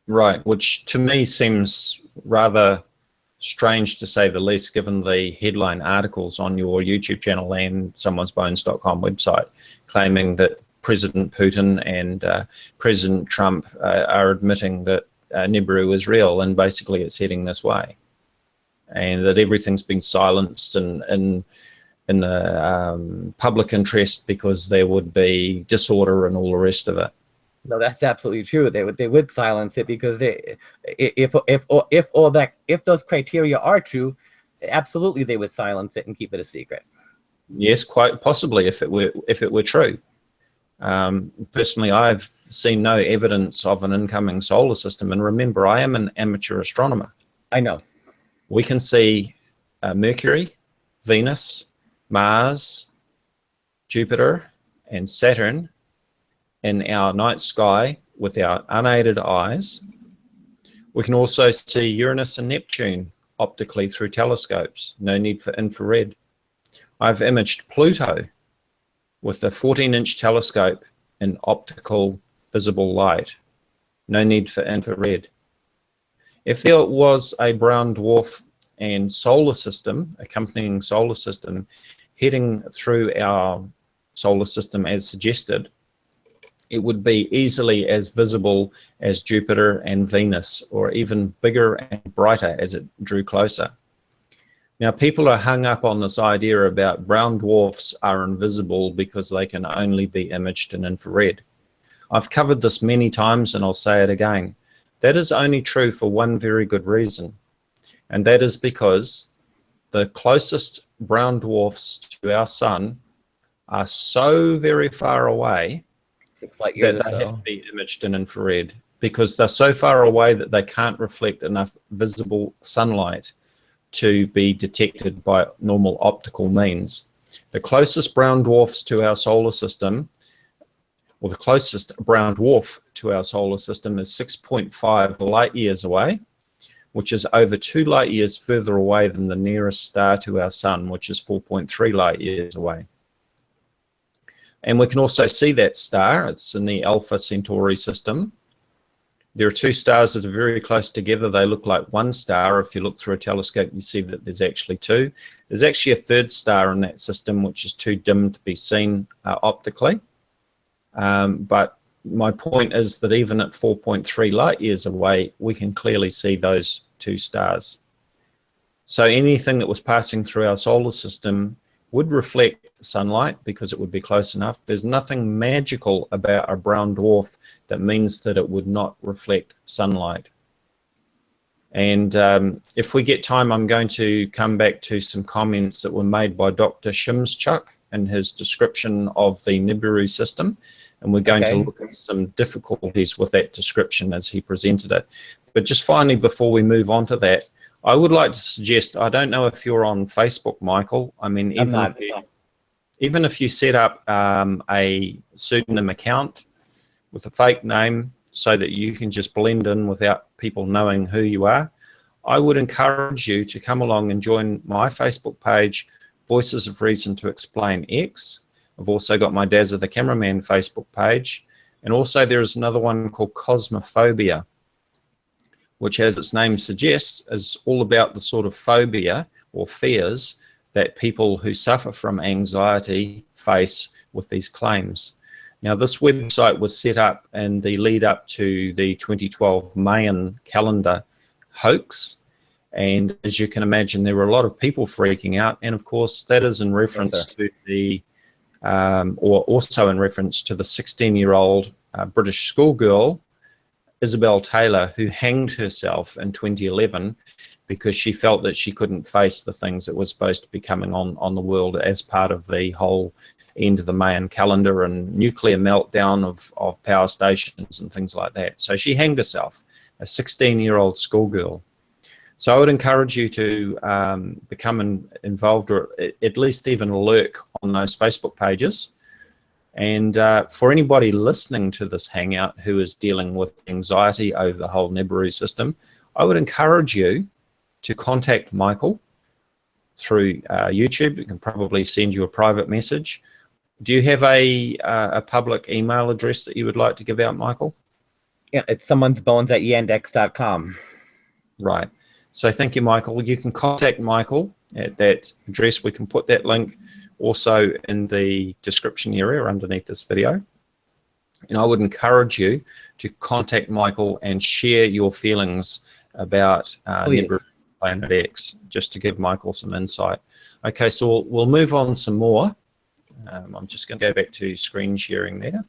Right, which to me seems rather strange, to say the least, given the headline articles on your YouTube channel and someonesbones.com website claiming that President Putin and President Trump are admitting that Nibiru is real, and basically it's heading this way, and that everything's been silenced in in the public interest because there would be disorder and all the rest of it. No, that's absolutely true. They would silence it because if those criteria are true, absolutely they would silence it and keep it a secret. Yes, quite possibly if it were true. Personally, I've seen no evidence of an incoming solar system, and remember, I am an amateur astronomer. I know. We can see Mercury, Venus, Mars, Jupiter, and Saturn in our night sky with our unaided eyes. We can also see Uranus and Neptune optically through telescopes. No need for infrared. I've imaged Pluto with a 14-inch telescope in optical visible light. No need for infrared. If there was a brown dwarf and solar system, accompanying solar system, heading through our solar system as suggested, it would be easily as visible as Jupiter and Venus, or even bigger and brighter as it drew closer. Now, people are hung up on this idea about brown dwarfs are invisible because they can only be imaged in infrared. I've covered this many times and I'll say it again. That is only true for one very good reason, and that is because the closest brown dwarfs to our sun are so very far away 6 light years that or they have so. to be imaged in infrared, because they're so far away that they can't reflect enough visible sunlight to be detected by normal optical means. The closest brown dwarfs to our solar system, or the closest brown dwarf to our solar system, is 6.5 light years away, which is over 2 light years further away than the nearest star to our sun, which is 4.3 light years away. And we can also see that star. It's in the Alpha Centauri system. There are 2 stars that are very close together. They look like one star. If you look through a telescope, you see that there's actually 2. There's actually a 3rd star in that system, which is too dim to be seen optically. But my point is that even at 4.3 light years away, we can clearly see those 2 stars. So anything that was passing through our solar system would reflect sunlight because it would be close enough. There's nothing magical about a brown dwarf that means that it would not reflect sunlight. And if we get time, I'm going to come back to some comments that were made by Dr. Shimschuk in his description of the Nibiru system. And we're going to look at some difficulties with that description as he presented it. But just finally, before we move on to that, I would like to suggest, I don't know if you're on Facebook, Michael. I mean, even if you set up a pseudonym account with a fake name so that you can just blend in without people knowing who you are, I would encourage you to come along and join my Facebook page, Voices of Reason to Explain X. I've also got my Dazza the Cameraman Facebook page. And also there is another one called Cosmophobia, which, as its name suggests, is all about the sort of phobia or fears that people who suffer from anxiety face with these claims. Now, this website was set up in the lead up to the 2012 Mayan calendar hoax. And as you can imagine, there were a lot of people freaking out. And of course, that is in reference to the, or also in reference to the 16-year-old British schoolgirl, Isabel Taylor, who hanged herself in 2011 because she felt that she couldn't face the things that were supposed to be coming on the world as part of the whole end of the Mayan calendar and nuclear meltdown of power stations and things like that. So she hanged herself, a 16-year-old schoolgirl. So I would encourage you to become involved, or at least even lurk on those Facebook pages. And for anybody listening to this hangout who is dealing with anxiety over the whole Nibiru system, I would encourage you to contact Michael through YouTube. You can probably send you a private message. Do you have a public email address that you would like to give out, Michael? Yeah, it's someone'sbones@yandex.com. Right. So thank you, Michael. You can contact Michael at that address. We can put that link also in the description area underneath this video. And I would encourage you to contact Michael and share your feelings about Nibiru Planet X, just to give Michael some insight. Okay, so we'll move on some more. I'm just going to go back to screen sharing there.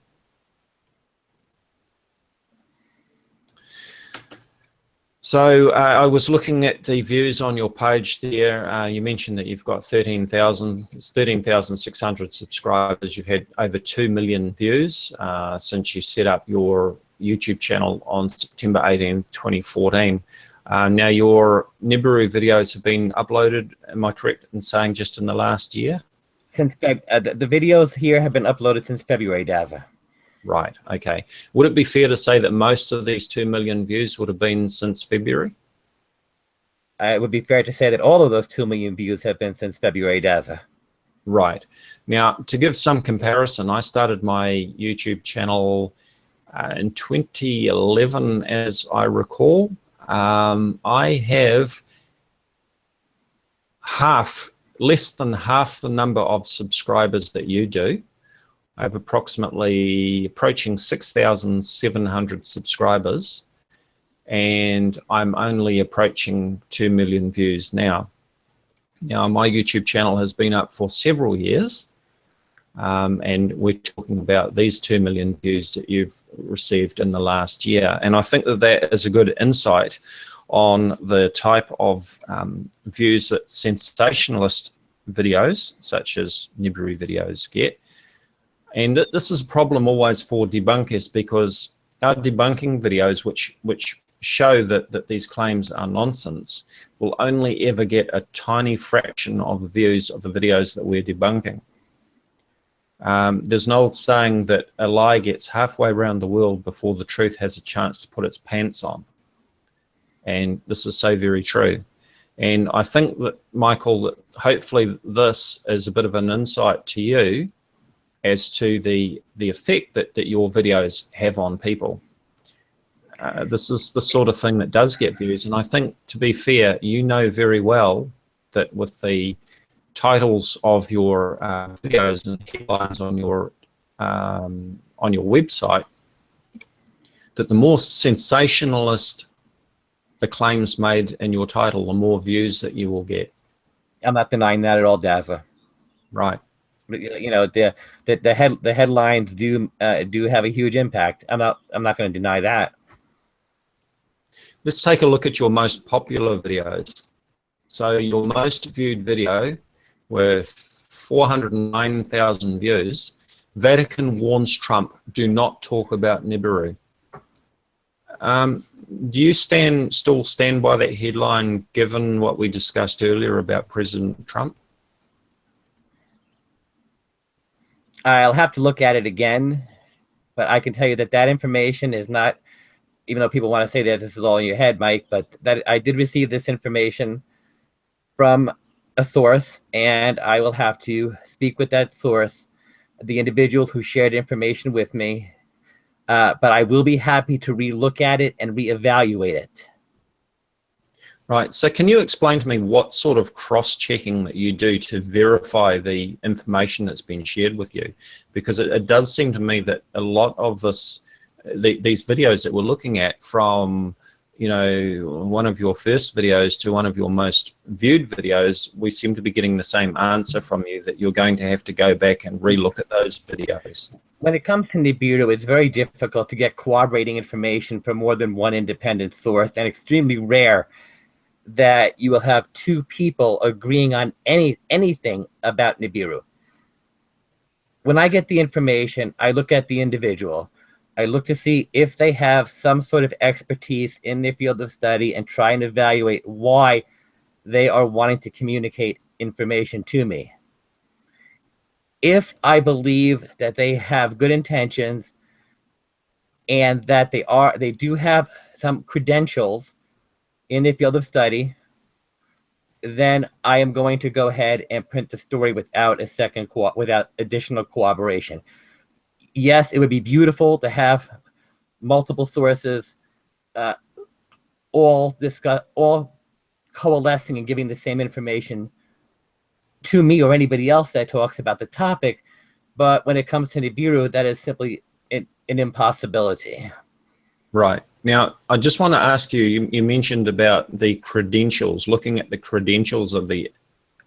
So I was looking at the views on your page there. You mentioned that you've got 13,600 subscribers. You've had over 2 million views since you set up your YouTube channel on September 18, 2014. Now your Nibiru videos have been uploaded, am I correct in saying just in the last year? Since the videos here have been uploaded since February, Daza. Right, okay. Would it be fair to say that most of these 2 million views would have been since February? It would be fair to say that all of those 2 million views have been since February, Daza. Right. Now, to give some comparison, I started my YouTube channel in 2011, as I recall. I have less than half the number of subscribers that you do. I have approaching 6,700 subscribers, and I'm only approaching 2 million views now. Now, my YouTube channel has been up for several years, and we're talking about these 2 million views that you've received in the last year. And I think that that is a good insight on the type of views that sensationalist videos, such as Nibiru videos, get. And this is a problem always for debunkers, because our debunking videos, which show that these claims are nonsense, will only ever get a tiny fraction of the views of the videos that we're debunking. There's an old saying that a lie gets halfway around the world before the truth has a chance to put its pants on. And this is so very true. And I think that, Michael, that hopefully this is a bit of an insight to you as to the effect that your videos have on people. This is the sort of thing that does get views. And I think, to be fair, you know very well that with the titles of your videos and headlines on your website, that the more sensationalist the claims made in your title, the more views that you will get. I'm not denying that at all, Daza. Right. You know, the headlines do have a huge impact. I'm not going to deny that. Let's take a look at your most popular videos. So your most viewed video with 409,000 views, Vatican warns Trump, do not talk about Nibiru. Do you still stand by that headline, given what we discussed earlier about President Trump? I'll have to look at it again, but I can tell you that information is not, even though people want to say that this is all in your head, Mike, but that I did receive this information from a source, and I will have to speak with that source, the individuals who shared information with me, but I will be happy to relook at it and reevaluate it. Right, so can you explain to me what sort of cross-checking that you do to verify the information that's been shared with you? Because it does seem to me that a lot of these videos that we're looking at, from, you know, one of your first videos to one of your most viewed videos, we seem to be getting the same answer from you, that you're going to have to go back and relook at those videos. When it comes to Nibiru, it's very difficult to get corroborating information from more than one independent source, and extremely rare that you will have two people agreeing on anything about Nibiru. When I get the information, I look at the individual. I look to see if they have some sort of expertise in their field of study, and try and evaluate why they are wanting to communicate information to me. If I believe that they have good intentions and that they do have some credentials in their field of study, then I am going to go ahead and print the story without without additional corroboration. Yes, it would be beautiful to have multiple sources all coalescing and giving the same information to me or anybody else that talks about the topic, but when it comes to Nibiru, that is simply an impossibility. Right. Now, I just want to ask you, you mentioned about the credentials, looking at the credentials of the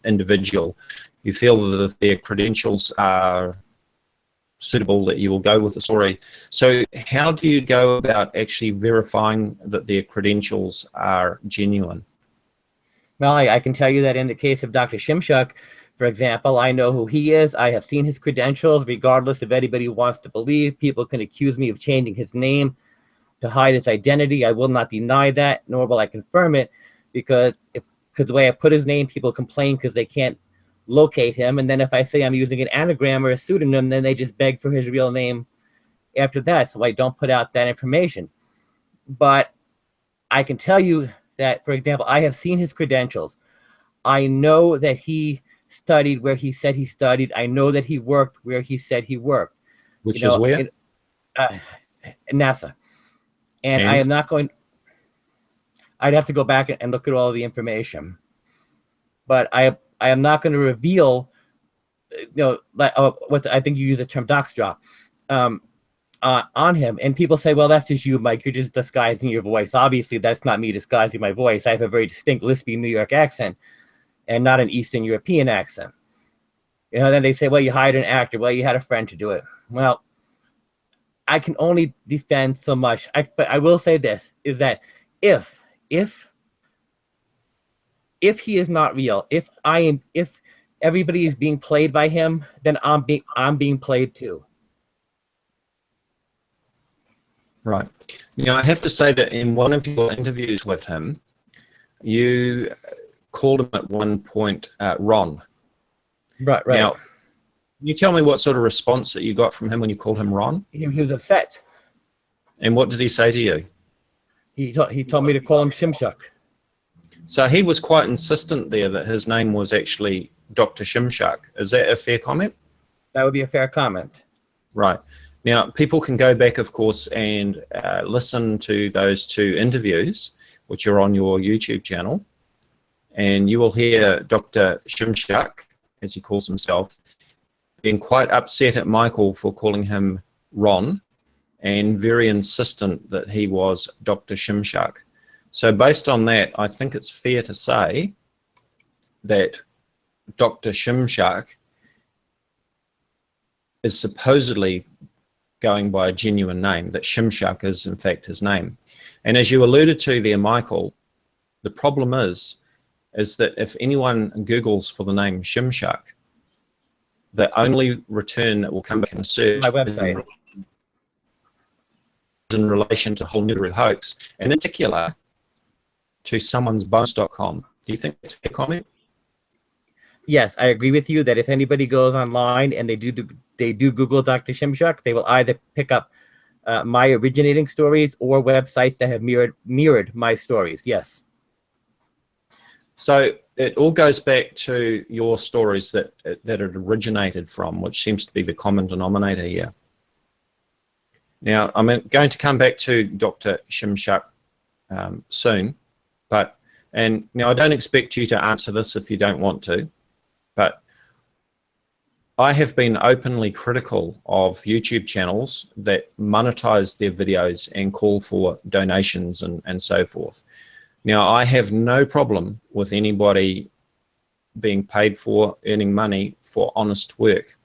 individual, you feel that if their credentials are suitable, that you will go with the story. So how do you go about actually verifying that their credentials are genuine? Well, I can tell you that in the case of Dr. Shimshuk, for example, I know who he is. I have seen his credentials, regardless of anybody wants to believe. People can accuse me of changing his name to hide his identity. I will not deny that, nor will I confirm it, because the way I put his name, people complain because they can't locate him. And then if I say I'm using an anagram or a pseudonym, then they just beg for his real name after that. So I don't put out that information. But I can tell you that, for example, I have seen his credentials. I know that he studied where he said he studied. I know that he worked where he said he worked. Which is where? NASA. And I am not going, I'd have to go back and look at all the information. But I am not going to reveal, I think you use the term dox drop, on him. And people say, well, that's just you, Mike. You're just disguising your voice. Obviously, that's not me disguising my voice. I have a very distinct, lispy New York accent and not an Eastern European accent. Then they say, well, you hired an actor. Well, you had a friend to do it. Well, I can only defend so much. But I will say this, is that if he is not real, if everybody is being played by him, then I'm being played too. Right. I have to say that in one of your interviews with him, you called him at one point Ron. Right. Now, can you tell me what sort of response that you got from him when you called him Ron? He was upset. And what did he say to you? He told me to call him Shimshuk. So he was quite insistent there that his name was actually Dr. Shimshuk. Is that a fair comment? That would be a fair comment. Right. Now, people can go back, of course, and listen to those two interviews, which are on your YouTube channel, and you will hear Dr. Shimshuk, as he calls himself, being quite upset at Michael for calling him Ron, and very insistent that he was Dr. Shimshuk. So based on that, I think it's fair to say that Dr. Shimshuk is supposedly going by a genuine name, that Shimshuk is in fact his name. And as you alluded to there, Michael, the problem is that if anyone Googles for the name Shimshuk, the only return that will come back in a search my website in relation to whole Nibiru hoax, and in particular to someone's bones.com. Do you think that's a fair comment? Yes, I agree with you that if anybody goes online and they do Google Dr. Shimshuk, they will either pick up my originating stories or websites that have mirrored my stories. Yes. So it all goes back to your stories that it originated from, which seems to be the common denominator here. Now, I'm going to come back to Dr. Shimshuk soon, and now I don't expect you to answer this if you don't want to, but I have been openly critical of YouTube channels that monetize their videos and call for donations and so forth. Now, I have no problem with anybody being paid for, earning money for honest work,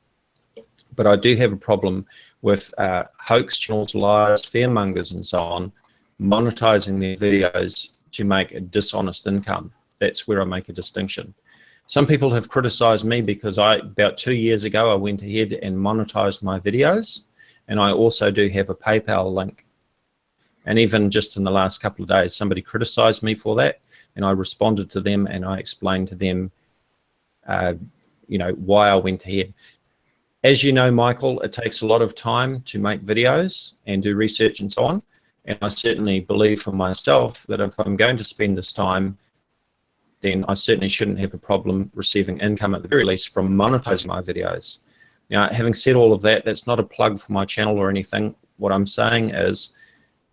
but I do have a problem with hoax channels, liars, fearmongers, and so on, monetizing their videos to make a dishonest income. That's where I make a distinction. Some people have criticized me because about 2 years ago, I went ahead and monetized my videos, and I also do have a PayPal link. And even just in the last couple of days, somebody criticized me for that, and I responded to them and I explained to them, why I went ahead. As you know, Michael, it takes a lot of time to make videos and do research and so on. And I certainly believe for myself that if I'm going to spend this time, then I certainly shouldn't have a problem receiving income at the very least from monetizing my videos. Now, having said all of that, that's not a plug for my channel or anything. What I'm saying is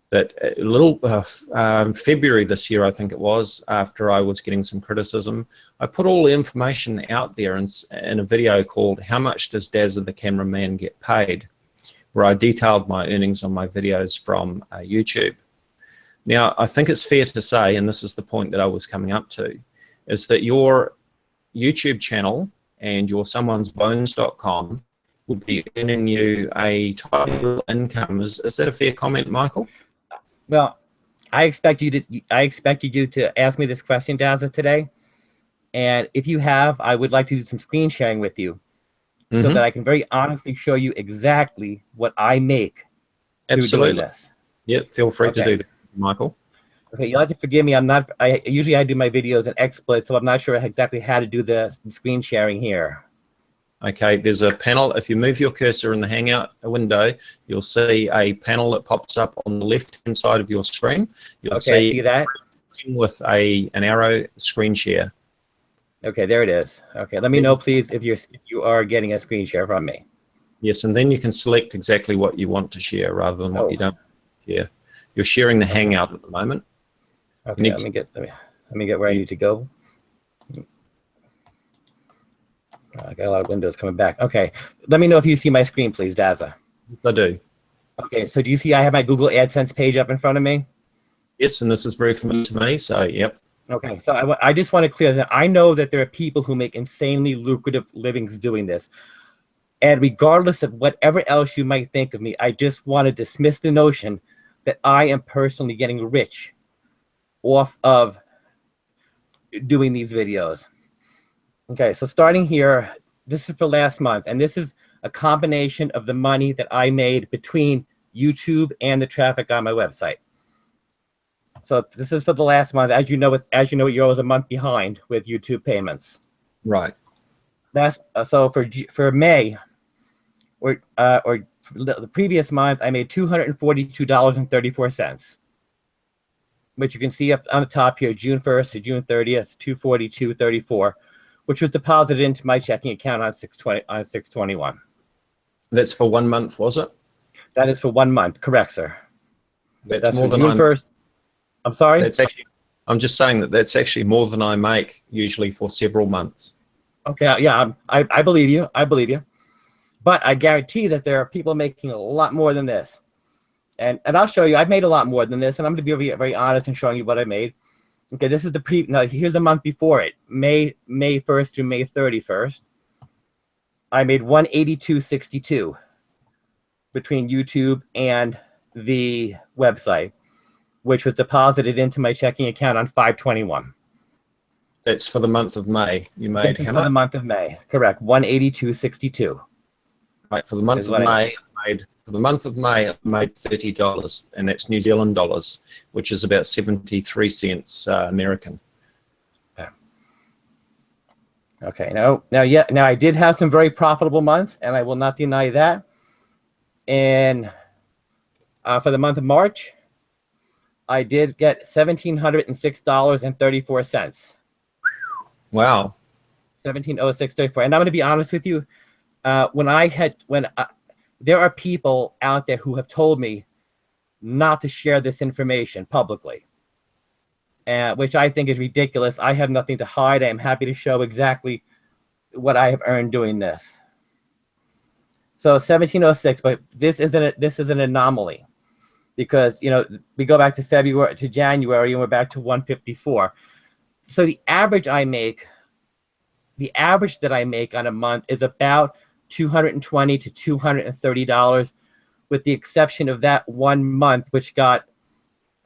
that a little February this year, I think it was, after I was getting some criticism, I put all the information out there in a video called How Much Does Dazza the Cameraman Get Paid?, where I detailed my earnings on my videos from YouTube. Now, I think it's fair to say, and this is the point that I was coming up to, is that your YouTube channel and your someone'sbones.com would be earning you a tiny little income. Is that a fair comment, Michael? Well, I expected you to ask me this question, Dazza, today. And if you have, I would like to do some screen sharing with you so that I can very honestly show you exactly what I make through doing Absolutely. this. Yep, feel free to Okay. do that, Michael. Okay, you'll have to forgive me. Usually I do my videos in XSplit, so I'm not sure exactly how to do the screen sharing here. Okay, there's a panel. If you move your cursor in the Hangout window, you'll see a panel that pops up on the left-hand side of your screen. You'll Okay, I see that. with an arrow screen share. Okay, there it is. Okay, let me know, please, if you are getting a screen share from me. Yes, and then you can select exactly what you want to share rather than what you don't share. You're sharing the Hangout at the moment. Okay, let me get where I need to go. I got a lot of windows coming back. Okay, let me know if you see my screen, please, Dazza. I do. Okay, so do you see I have my Google AdSense page up in front of me? Yes, and this is very familiar to me, so yep. Okay, so I just want to clear that I know that there are people who make insanely lucrative livings doing this. And regardless of whatever else you might think of me, I just want to dismiss the notion that I am personally getting rich off of doing these videos. Okay, so starting here, this is for last month, and this is a combination of the money that I made between YouTube and the traffic on my website. So this is for the last month. As you know, you're always a month behind with YouTube payments. Right. So for May, or the previous month, I made $242.34, which you can see up on the top here, June 1st to June 30th, $242.34, which was deposited into my checking account on 6/21. That's for 1 month, was it? That is for 1 month, correct, sir? That's more for than June 1st. I'm sorry. That's actually. I'm just saying that's actually more than I make usually for several months. Okay, yeah, I believe you. I believe you. But I guarantee that there are people making a lot more than this. And I'll show you. I've made a lot more than this, and I'm going to be very, very honest in showing you what I made. Okay, this is now here's the month before it, May 1st to May 31st. I made $182.62 between YouTube and the website, which was deposited into my checking account on 5/21. That's for the month of May. You made This is how for the much? month of May, correct? $182.62. Right, for the month of May, I made $30, and that's New Zealand dollars, which is about 73 cents American. Okay, now I did have some very profitable months, and I will not deny that. And for the month of March, I did get $1,706.34. Wow. 1706.34. And I'm going to be honest with you, there are people out there who have told me not to share this information publicly, which I think is ridiculous. I have nothing to hide. I am happy to show exactly what I have earned doing this. So 1706, but this is an anomaly, because we go back to February to January and we're back to 154. So the average that I make on a month is about $220 to $230, with the exception of that 1 month, which got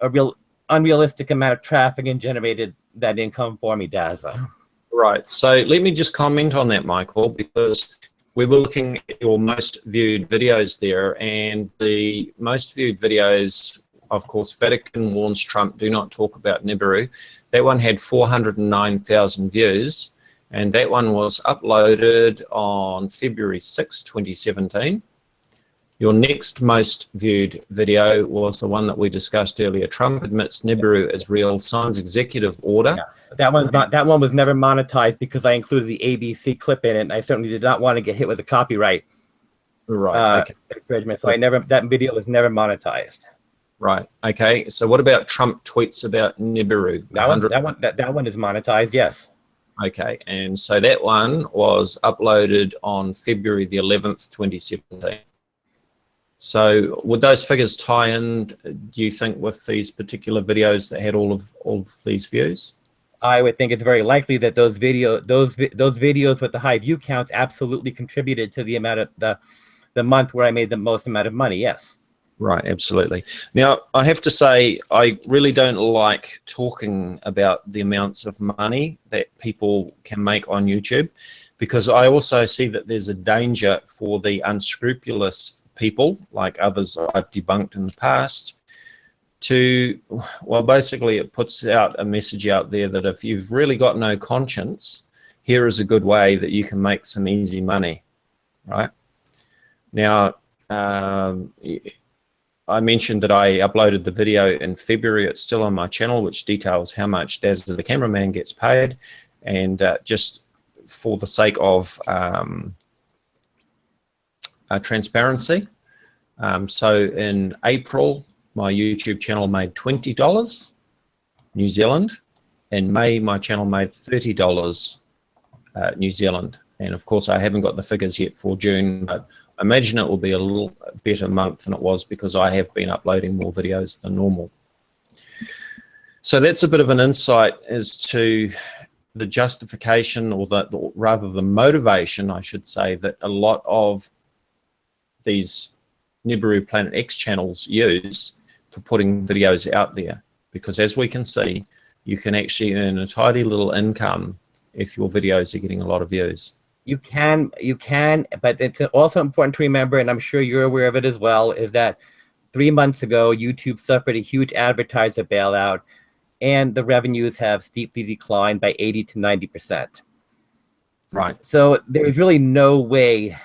a real unrealistic amount of traffic and generated that income for me, Dazza. Right. So let me just comment on that, Michael, because we were looking at your most viewed videos there, and the most viewed videos, of course, Vatican warns Trump, do not talk about Nibiru. That one had 409,000 views, and that one was uploaded on February 6, 2017. Your next most viewed video was the one that we discussed earlier. Trump admits Nibiru is real, signs executive order. Yeah. That one was never monetized because I included the ABC clip in it, and I certainly did not want to get hit with a copyright Right. infringement. So that video was never monetized. Right. Okay. So what about Trump tweets about Nibiru? That one is monetized. Yes. Okay. And so that one was uploaded on February the 11th, 2017. So would those figures tie in, do you think, with these particular videos that had all of these views? I would think it's very likely that those videos with the high view counts absolutely contributed to the amount of the month where I made the most amount of money. Yes. Right, absolutely. Now, I have to say, I really don't like talking about the amounts of money that people can make on YouTube, because I also see that there's a danger for the unscrupulous people, like others I've debunked in the past, to, well, basically it puts out a message out there that if you've really got no conscience, here is a good way that you can make some easy money, right? Now, I mentioned that I uploaded the video in February. It's still on my channel, which details how much Dazza the cameraman gets paid. And just for the sake of transparency, so in April, my YouTube channel made $20 New Zealand. In May, my channel made $30 New Zealand. And of course, I haven't got the figures yet for June, but I imagine it will be a little better month than it was because I have been uploading more videos than normal. So that's a bit of an insight as to the justification, or rather the motivation, I should say, that a lot of these Nibiru Planet X channels use for putting videos out there. Because as we can see, you can actually earn a tidy little income if your videos are getting a lot of views. You can, but it's also important to remember, and I'm sure you're aware of it as well, is that 3 months ago, YouTube suffered a huge advertiser bailout, and the revenues have steeply declined by 80 to 90%. Right. So there's really no way.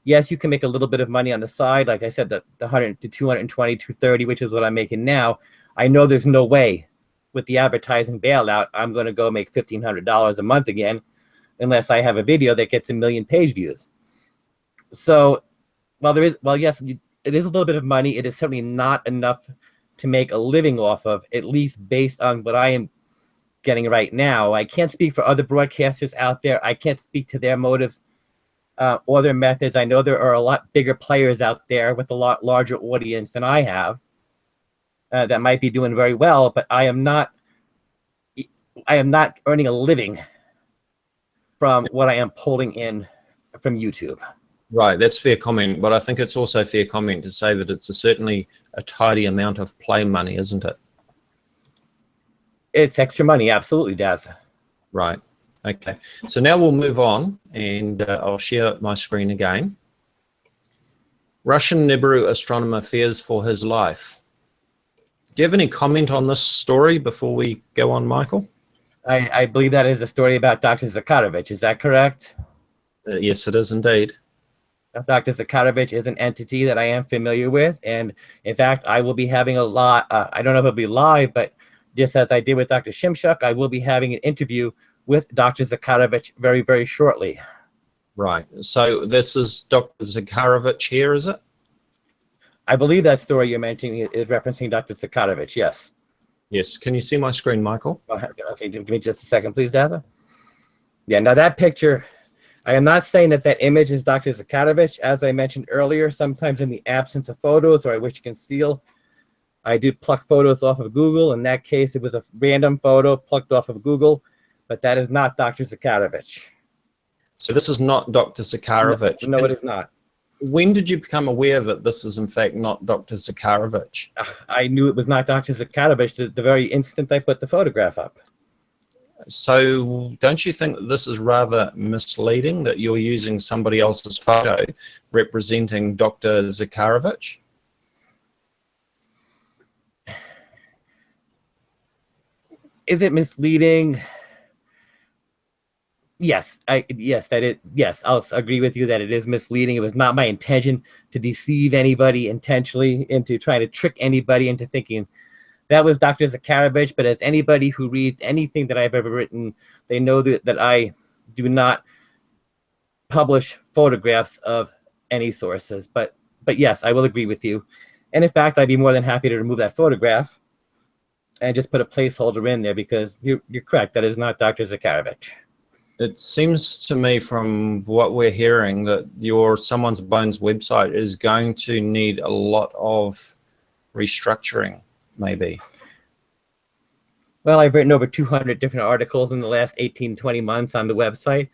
Yes, you can make a little bit of money on the side. Like I said, the 100 to 220, 230, which is what I'm making now. I know there's no way with the advertising bailout, I'm going to go make $1,500 a month again, unless I have a video that gets 1 million page views. So yes, it is a little bit of money. It is certainly not enough to make a living off of, at least based on what I am getting right now. I can't speak for other broadcasters out there. I can't speak to their motives or their methods. I know there are a lot bigger players out there with a lot larger audience than I have that might be doing very well, but I am not earning a living from what I am pulling in from YouTube. Right, that's fair comment, but I think it's also fair comment to say that it's certainly a tidy amount of play money, isn't it? It's extra money, absolutely, Daz. Right, okay. So now we'll move on, and I'll share my screen again. Russian Nibiru astronomer fears for his life. Do you have any comment on this story before we go on, Michael? I believe that is a story about Dr. Zakharovich. Is that correct? Yes, it is indeed. Dr. Zakharovich is an entity that I am familiar with. And in fact, I will be having a lot, I don't know if it'll be live, but just as I did with Dr. Shimshuk, I will be having an interview with Dr. Zakharovich very, very shortly. Right. So this is Dr. Zakharovich here, is it? I believe that story you're mentioning is referencing Dr. Zakharovich, yes. Yes. Can you see my screen, Michael? Okay, give me just a second, please, Dazza. Yeah, now that picture, I am not saying that that image is Dr. Zakharovich. As I mentioned earlier, sometimes in the absence of photos, or I wish to conceal, I do pluck photos off of Google. In that case, it was a random photo plucked off of Google, but that is not Dr. Zakharovich. So this is not Dr. Zakharovich. No, it is not. When did you become aware that this is in fact not Dr. Zakharovich? I knew it was not Dr. Zakharovich the very instant I put the photograph up. So don't you think that this is rather misleading, that you're using somebody else's photo representing Dr. Zakharovich? Is it misleading? Yes, yes, I'll agree with you that it is misleading. It was not my intention to deceive anybody intentionally into trying to trick anybody into thinking that was Dr. Zakharovich. But as anybody who reads anything that I've ever written, they know that I do not publish photographs of any sources. But yes, I will agree with you. And in fact, I'd be more than happy to remove that photograph and just put a placeholder in there, because you're correct. That is not Dr. Zakharovich. It seems to me from what we're hearing that your Someone's Bones website is going to need a lot of restructuring, maybe. Well, I've written over 200 different articles in the last 18, 20 months on the website.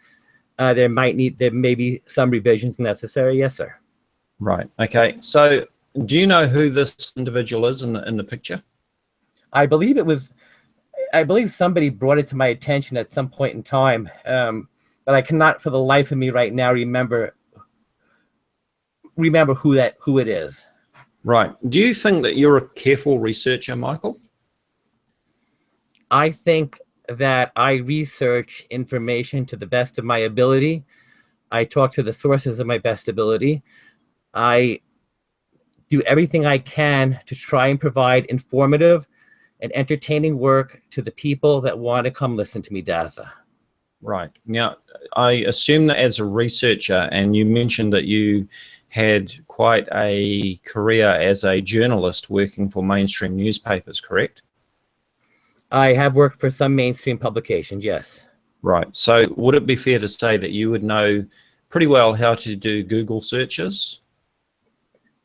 There may be some revisions necessary. Yes, sir. Right. Okay. So do you know who this individual is in the picture? I believe somebody brought it to my attention at some point in time, but I cannot for the life of me right now remember who it is. Right. Do you think that you're a careful researcher, Michael? I think that I research information to the best of my ability. I talk to the sources of my best ability. I do everything I can to try and provide informative and entertaining work to the people that want to come listen to me, Daza. Right. Now, I assume that as a researcher, and you mentioned that you had quite a career as a journalist working for mainstream newspapers, correct? I have worked for some mainstream publications, yes. Right. So would it be fair to say that you would know pretty well how to do Google searches?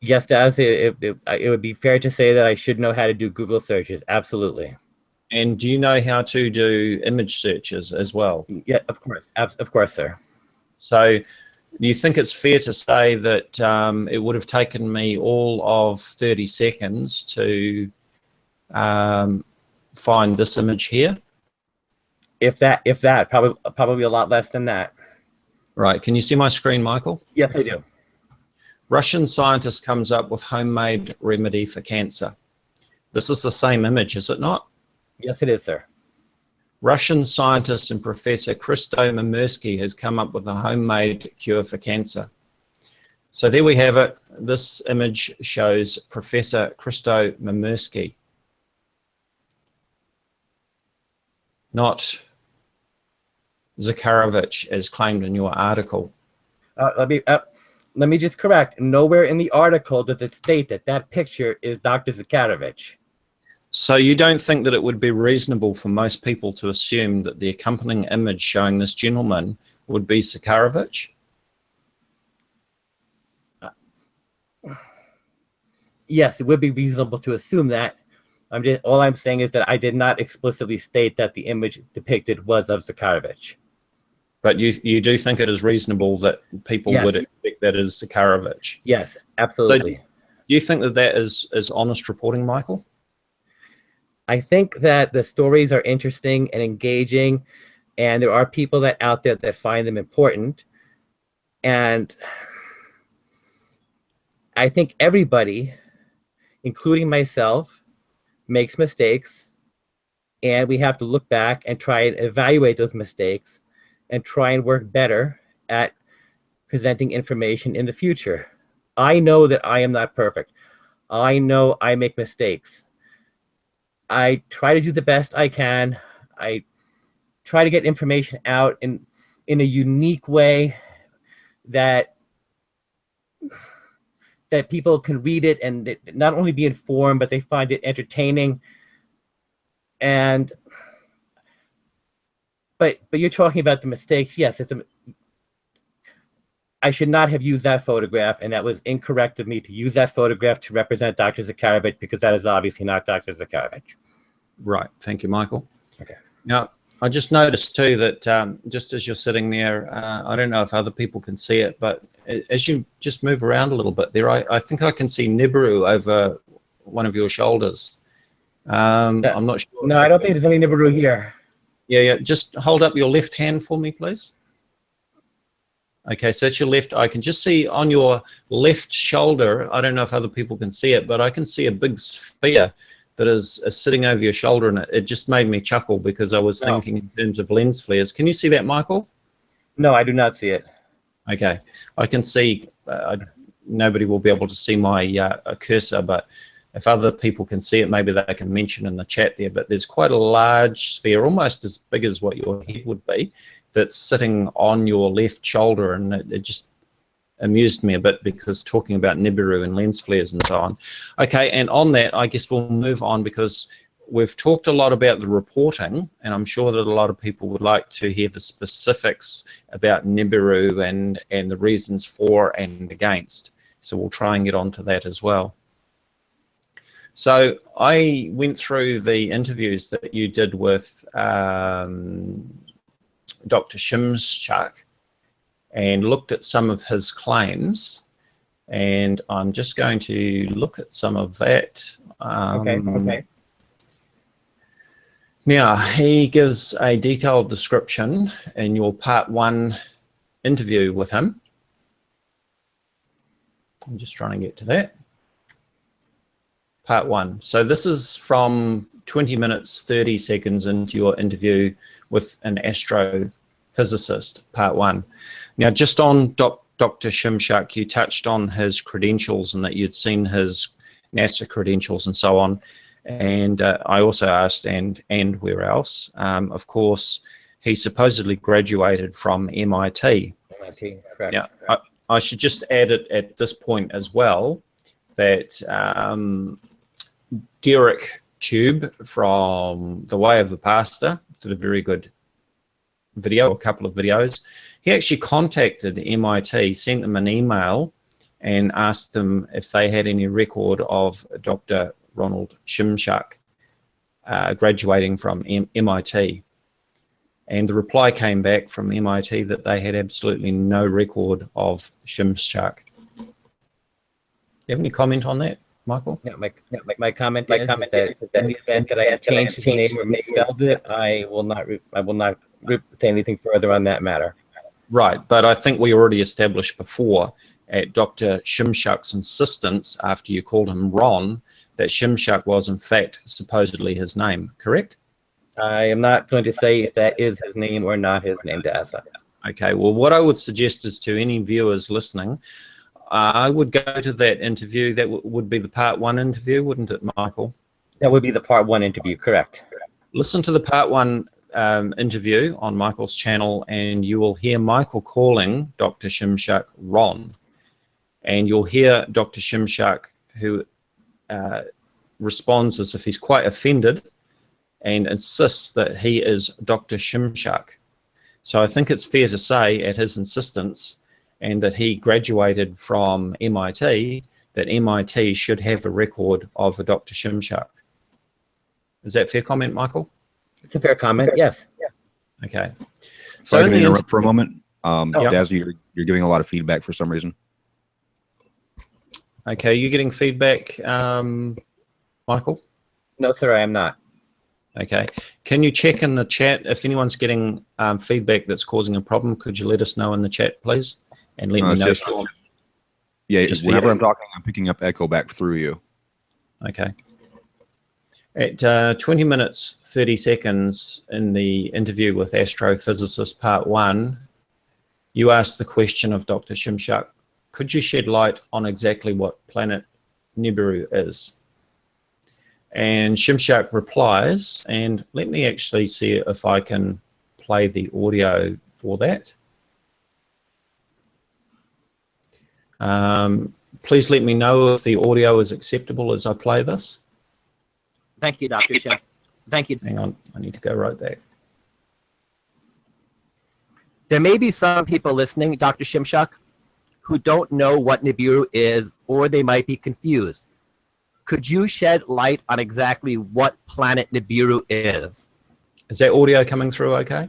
Yes, Daz, it would be fair to say that I should know how to do Google searches. Absolutely. And do you know how to do image searches as well? Yeah, of course. Of course, sir. So do you think it's fair to say that it would have taken me all of 30 seconds to find this image here? If that, probably a lot less than that. Right. Can you see my screen, Michael? Yes, I do. Russian scientist comes up with homemade remedy for cancer. This is the same image, is it not? Yes, it is, sir. Russian scientist and Professor Christo Mamursky has come up with a homemade cure for cancer. So there we have it. This image shows Professor Christo Mamursky, not Zakharovich as claimed in your article. Let me just correct. Nowhere in the article does it state that that picture is Dr. Zakharovich. So you don't think that it would be reasonable for most people to assume that the accompanying image showing this gentleman would be Zakharovich? Yes, it would be reasonable to assume that. All I'm saying is that I did not explicitly state that the image depicted was of Zakharovich. But you do think it is reasonable that people Yes. would expect that is Zakharovich? Yes, absolutely. Do you think that that is honest reporting, Michael? I think that the stories are interesting and engaging, and there are people out there that find them important. And I think everybody, including myself, makes mistakes, and we have to look back and try and evaluate those mistakes and try and work better at presenting information in the future. I know that I am not perfect. I know I make mistakes. I try to do the best I can. I try to get information out in a unique way that people can read it and not only be informed, but they find it entertaining. And but you're talking about the mistakes. Yes, I should not have used that photograph, and that was incorrect of me to use that photograph to represent Dr. Zakharovich, because that is obviously not Dr. Zakharovich. Right. Thank you, Michael. Okay. Now, I just noticed too that just as you're sitting there, I don't know if other people can see it, but as you just move around a little bit there, I think I can see Nibiru over one of your shoulders. I'm not sure. No, I don't think there's any Nibiru here. Yeah. Just hold up your left hand for me, please. Okay, so that's your left. I can just see on your left shoulder, I don't know if other people can see it, but I can see a big sphere that is sitting over your shoulder, and it just made me chuckle because I was thinking in terms of lens flares. Can you see that, Michael? No, I do not see it. Okay, I can see, nobody will be able to see my cursor, but if other people can see it, maybe they can mention in the chat there, but there's quite a large sphere, almost as big as what your head would be, that's sitting on your left shoulder, and it just amused me a bit because talking about Nibiru and lens flares and so on. Okay, and on that, I guess we'll move on because we've talked a lot about the reporting, and I'm sure that a lot of people would like to hear the specifics about Nibiru and the reasons for and against. So we'll try and get onto that as well. So I went through the interviews that you did with Dr. Shimshak and looked at some of his claims, and I'm just going to look at some of that. Okay. Now, he gives a detailed description in your part 1 interview with him. I'm just trying to get to that. Part 1. So this is from 20 minutes, 30 seconds into your interview with an astrophysicist, part 1. Now, just on Dr. Shimshak, you touched on his credentials and that you'd seen his NASA credentials and so on. And I also asked, and where else? Of course, he supposedly graduated from MIT. MIT, correct. Now, I should just add it at this point as well that Derek Tube from The Way of the Pastor did a very good video, a couple of videos. He actually contacted MIT, sent them an email, and asked them if they had any record of Dr. Ronald Shimshak graduating from MIT. And the reply came back from MIT that they had absolutely no record of Shimshak. Do you have any comment on that, Michael? Yeah, my comment is that in the event that I have changed his name or misspelled it, I will not say anything further on that matter. Right, but I think we already established before at Dr. Shimshak's insistence after you called him Ron that Shimshak was in fact supposedly his name, correct? I am not going to say if that is his name or not his name, Daza. Okay, well, what I would suggest is to any viewers listening, I would go to that interview. That would be the part 1 interview, wouldn't it, Michael? That would be the part 1 interview, correct. Listen to the part 1 interview on Michael's channel, and you will hear Michael calling Dr. Shimshak Ron. And you'll hear Dr. Shimshak, who responds as if he's quite offended and insists that he is Dr. Shimshak. So I think it's fair to say at his insistence, and that he graduated from MIT, that MIT should have a record of a Dr. Shimshak. Is that a fair comment, Michael? It's a fair comment, yes. Okay. So I in can the interrupt for a moment. Yeah. Daz, you're giving a lot of feedback for some reason. Okay, you getting feedback, Michael? No, sir, I am not. Okay. Can you check in the chat if anyone's getting feedback that's causing a problem? Could you let us know in the chat, please? And let me It's know. just whenever I'm talking, I'm picking up echo back through you. Okay. At 20 minutes, 30 seconds in the interview with Astrophysicist Part 1, you asked the question of Dr. Shimshak, could you shed light on exactly what planet Nibiru is? And Shimshak replies, and let me actually see if I can play the audio for that. Please let me know if the audio is acceptable as I play this. Thank you, Dr. Shim. Thank you. Hang on, I need to go right back. There may be some people listening, Dr. Shimshak, who don't know what Nibiru is, or they might be confused. Could you shed light on exactly what planet Nibiru is? Is that audio coming through okay?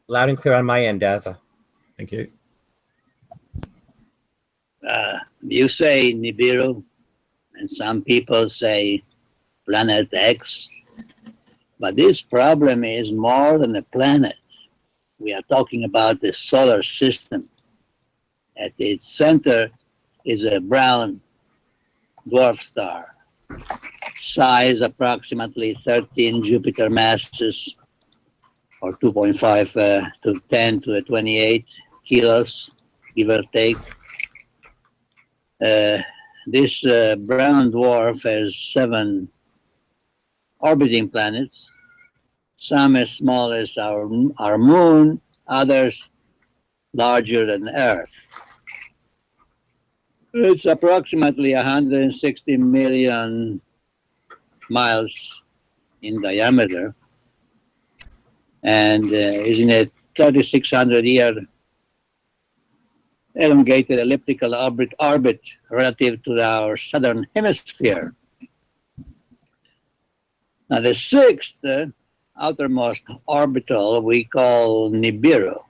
Loud and clear on my end, Daza. Thank you. You say Nibiru, and some people say Planet X. But this problem is more than a planet. We are talking about the solar system. At its center is a brown dwarf star, size approximately 13 Jupiter masses, or 2.5 to 10 to the 28 kilos, give or take. This brown dwarf has 7 orbiting planets, some as small as our moon, others larger than Earth. It's approximately 160 million miles in diameter and is in a 3,600-year elongated elliptical orbit relative to our southern hemisphere. Now, the sixth outermost orbital we call Nibiru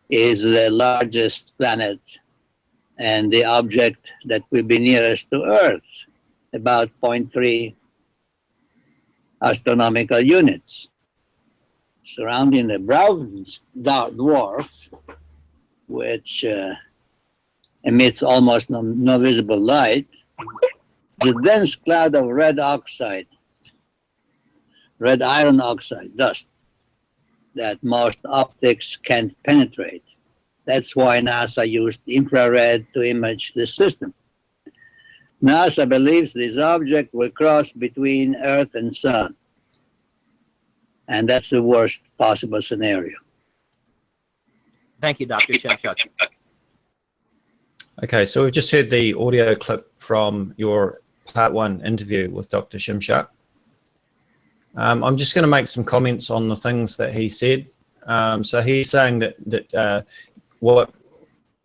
is the largest planet and the object that will be nearest to Earth, about 0.3 astronomical units. Surrounding the brown dwarf, which emits almost no visible light, the dense cloud of red iron oxide dust that most optics can't penetrate. That's why NASA used infrared to image the system. NASA believes this object will cross between Earth and Sun, and that's the worst possible scenario. Thank you, Dr. Shimshuk. Okay, so we've just heard the audio clip from your part 1 interview with Dr. Shimshuk. I'm just going to make some comments on the things that he said. So he's saying that what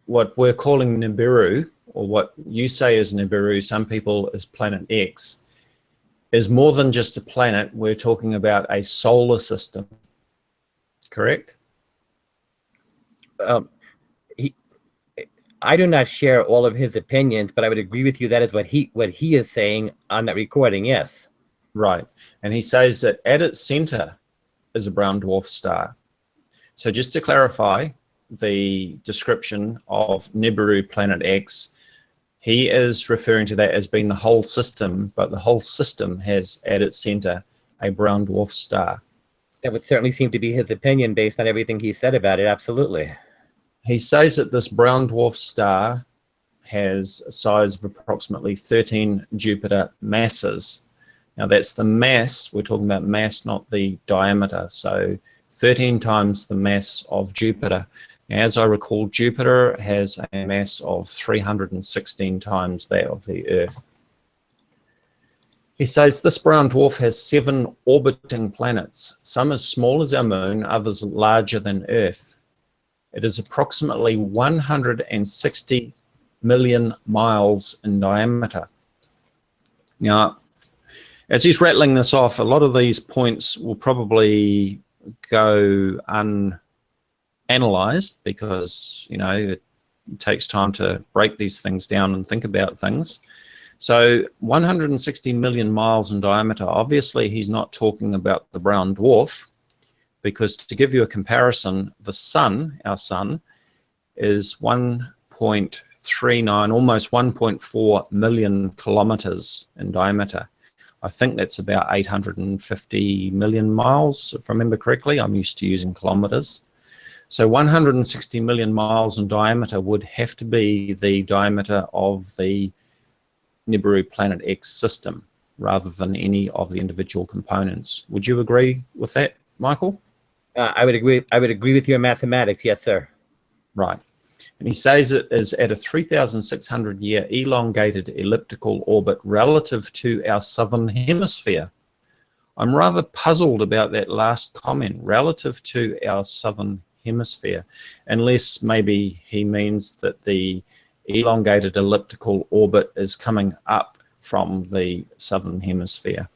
we're calling Nibiru, or what you say is Nibiru, some people is Planet X, is more than just a planet. We're talking about a solar system, correct? I do not share all of his opinions, but I would agree with you. That is what he is saying on that recording. Yes. Right. And he says that at its center is a brown dwarf star. So just to clarify the description of Nibiru Planet X, he is referring to that as being the whole system, but the whole system has at its center a brown dwarf star. That would certainly seem to be his opinion based on everything he said about it. Absolutely. He says that this brown dwarf star has a size of approximately 13 Jupiter masses. Now that's the mass, we're talking about mass, not the diameter. So 13 times the mass of Jupiter. Now, as I recall, Jupiter has a mass of 316 times that of the Earth. He says this brown dwarf has 7 orbiting planets, some as small as our moon, others larger than Earth. It is approximately 160 million miles in diameter. Now, as he's rattling this off, a lot of these points will probably go unanalyzed because, you know, it takes time to break these things down and think about things. So 160 million miles in diameter, obviously he's not talking about the brown dwarf, because to give you a comparison, the sun, our sun, is 1.39, almost 1.4 million kilometers in diameter. I think that's about 850 million miles, if I remember correctly. I'm used to using kilometers. So 160 million miles in diameter would have to be the diameter of the Nibiru Planet X system, rather than any of the individual components. Would you agree with that, Michael? I would agree. I would agree with your mathematics. Yes, sir. Right. And he says it is at a 3,600 year elongated elliptical orbit relative to our southern hemisphere. I'm rather puzzled about that last comment, relative to our southern hemisphere, unless maybe he means that the elongated elliptical orbit is coming up from the southern hemisphere.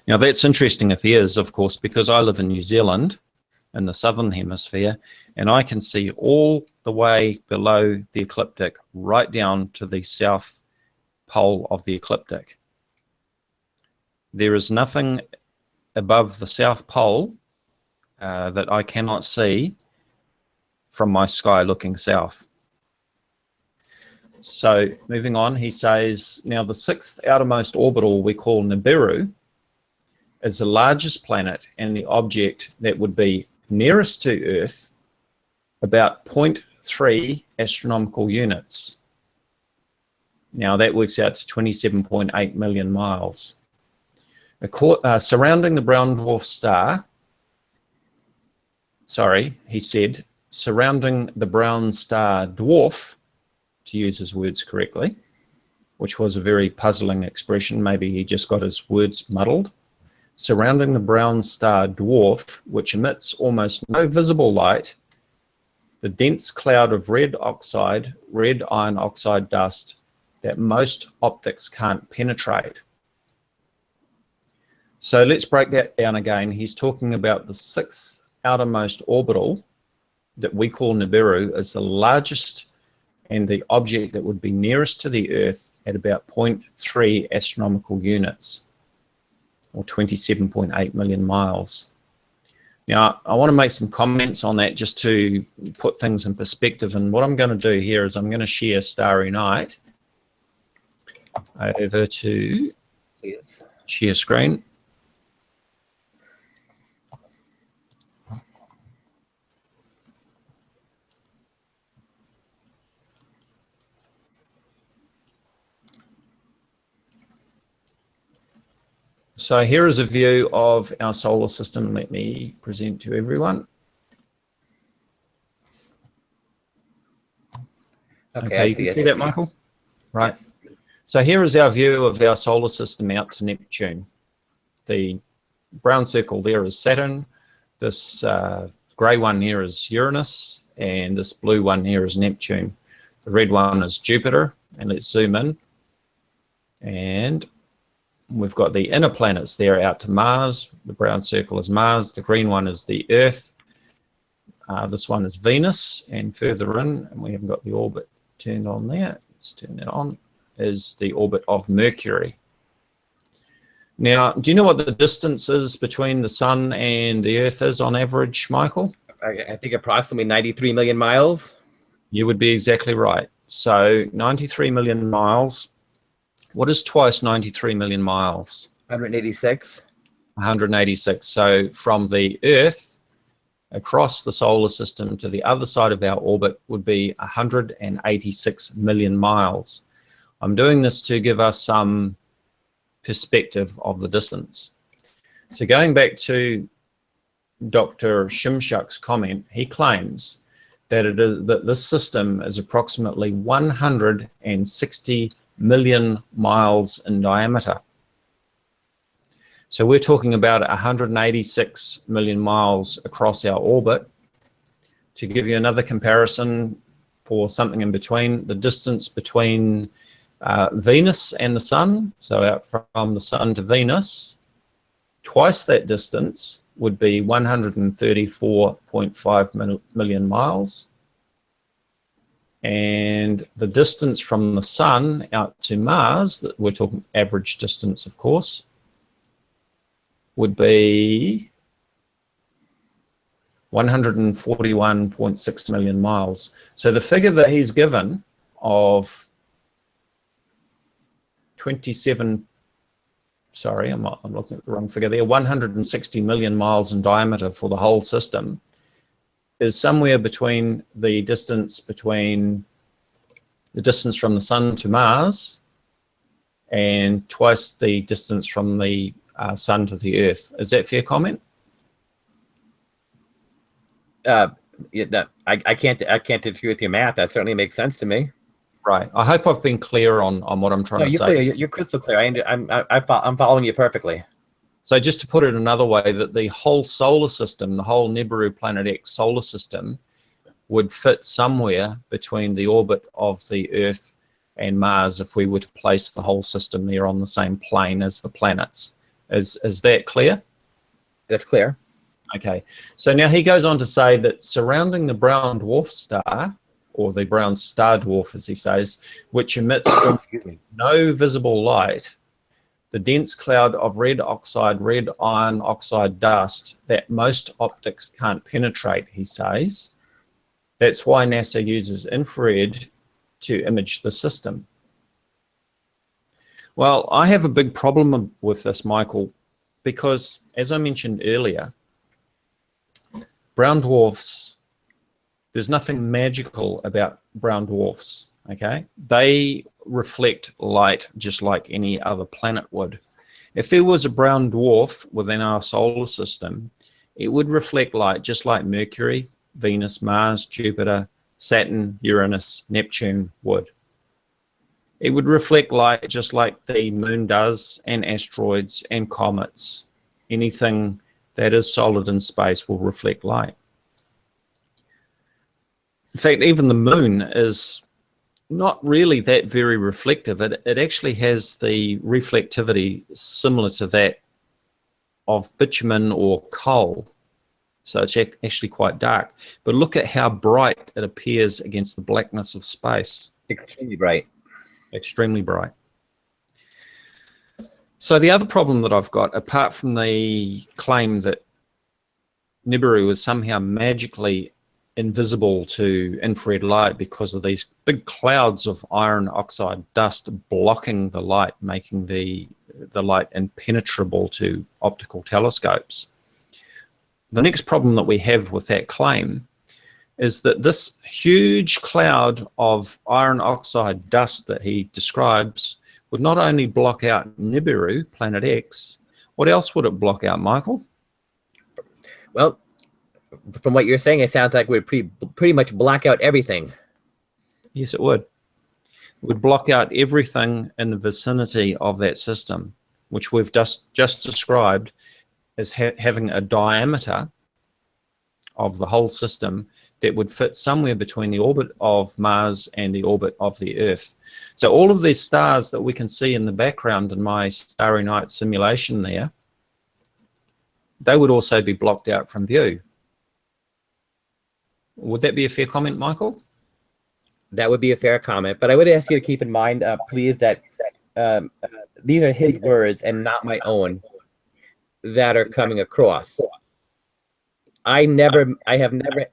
Now that's interesting if he is, of course, because I live in New Zealand in the southern hemisphere, and I can see all the way below the ecliptic right down to the south pole of the ecliptic. There is nothing above the south pole that I cannot see from my sky looking south. So moving on, he says, now the 6th outermost orbital we call Nibiru is the largest planet and the object that would be nearest to Earth, about 0.3 astronomical units. Now that works out to 27.8 million miles. Surrounding the brown dwarf star, he said, surrounding the brown star dwarf, to use his words correctly, which was a very puzzling expression. Maybe he just got his words muddled. Surrounding the brown star dwarf, which emits almost no visible light, the dense cloud of red iron oxide dust that most optics can't penetrate. So let's break that down again. He's talking about the 6th outermost orbital that we call Nibiru as the largest and the object that would be nearest to the Earth at about 0.3 astronomical units, or 27.8 million miles. Now, I want to make some comments on that just to put things in perspective. And what I'm going to do here is I'm going to share Starry Night over to share screen. So here is a view of our solar system. Let me present to everyone. Okay, you can see that, Michael? Right. So here is our view of our solar system out to Neptune. The brown circle there is Saturn. This grey one here is Uranus, and this blue one here is Neptune. The red one is Jupiter, and let's zoom in. And we've got the inner planets there out to Mars. The brown circle is Mars. The green one is the Earth. This one is Venus. And further in, and we haven't got the orbit turned on there. Let's turn that on, is the orbit of Mercury. Now, do you know what the distance is between the Sun and the Earth is on average, Michael? I think approximately 93 million miles. You would be exactly right. So 93 million miles. What is twice 93 million miles? 186. 186. So from the Earth across the solar system to the other side of our orbit would be 186 million miles. I'm doing this to give us some perspective of the distance. So going back to Dr. Shimshak's comment, he claims that this system is approximately 160 million miles in diameter. So we're talking about 186 million miles across our orbit. To give you another comparison for something in between, the distance between Venus and the Sun, so out from the Sun to Venus, twice that distance would be 134.5 million miles. And the distance from the Sun out to Mars, that we're talking average distance, of course, would be 141.6 million miles. So the figure that he's given of 27, sorry, I'm looking at the wrong figure there, 160 million miles in diameter for the whole system is somewhere between the distance from the Sun to Mars and twice the distance from the Sun to the Earth. Is that fair comment? Yeah, I can't disagree with your math. That certainly makes sense to me. Right. I hope I've been clear on what I'm trying to say. Clear. You're crystal clear. I'm following you perfectly. So just to put it another way, that the whole solar system, the whole Nibiru Planet X solar system, would fit somewhere between the orbit of the Earth and Mars if we were to place the whole system there on the same plane as the planets. Is that clear? That's clear. Okay. So now he goes on to say that surrounding the brown dwarf star, or the brown star dwarf, as he says, which emits no visible light, the dense cloud of red iron oxide dust that most optics can't penetrate, he says. That's why NASA uses infrared to image the system. Well, I have a big problem with this, Michael, because as I mentioned earlier, brown dwarfs, there's nothing magical about brown dwarfs, okay? They reflect light just like any other planet would. If there was a brown dwarf within our solar system, it would reflect light just like Mercury, Venus, Mars, Jupiter, Saturn, Uranus, Neptune would. It would reflect light just like the moon does, and asteroids and comets. Anything that is solid in space will reflect light. In fact, even the moon is not really that very reflective. It actually has the reflectivity similar to that of bitumen or coal. So it's actually quite dark. But look at how bright it appears against the blackness of space. Extremely bright. Extremely bright. So the other problem that I've got, apart from the claim that Nibiru is somehow magically invisible to infrared light because of these big clouds of iron oxide dust blocking the light, making the light impenetrable to optical telescopes. The next problem that we have with that claim is that this huge cloud of iron oxide dust that he describes would not only block out Nibiru, Planet X, what else would it block out, Michael? Well, from what you're saying, it sounds like we'd pretty much black out everything. Yes, it would. It would block out everything in the vicinity of that system, which we've just described as having a diameter of the whole system that would fit somewhere between the orbit of Mars and the orbit of the Earth. So all of these stars that we can see in the background in my Starry Night simulation there, they would also be blocked out from view. Would that be a fair comment, Michael? That would be a fair comment, but I would ask you to keep in mind, please, that these are his words and not my own that are coming across. I have never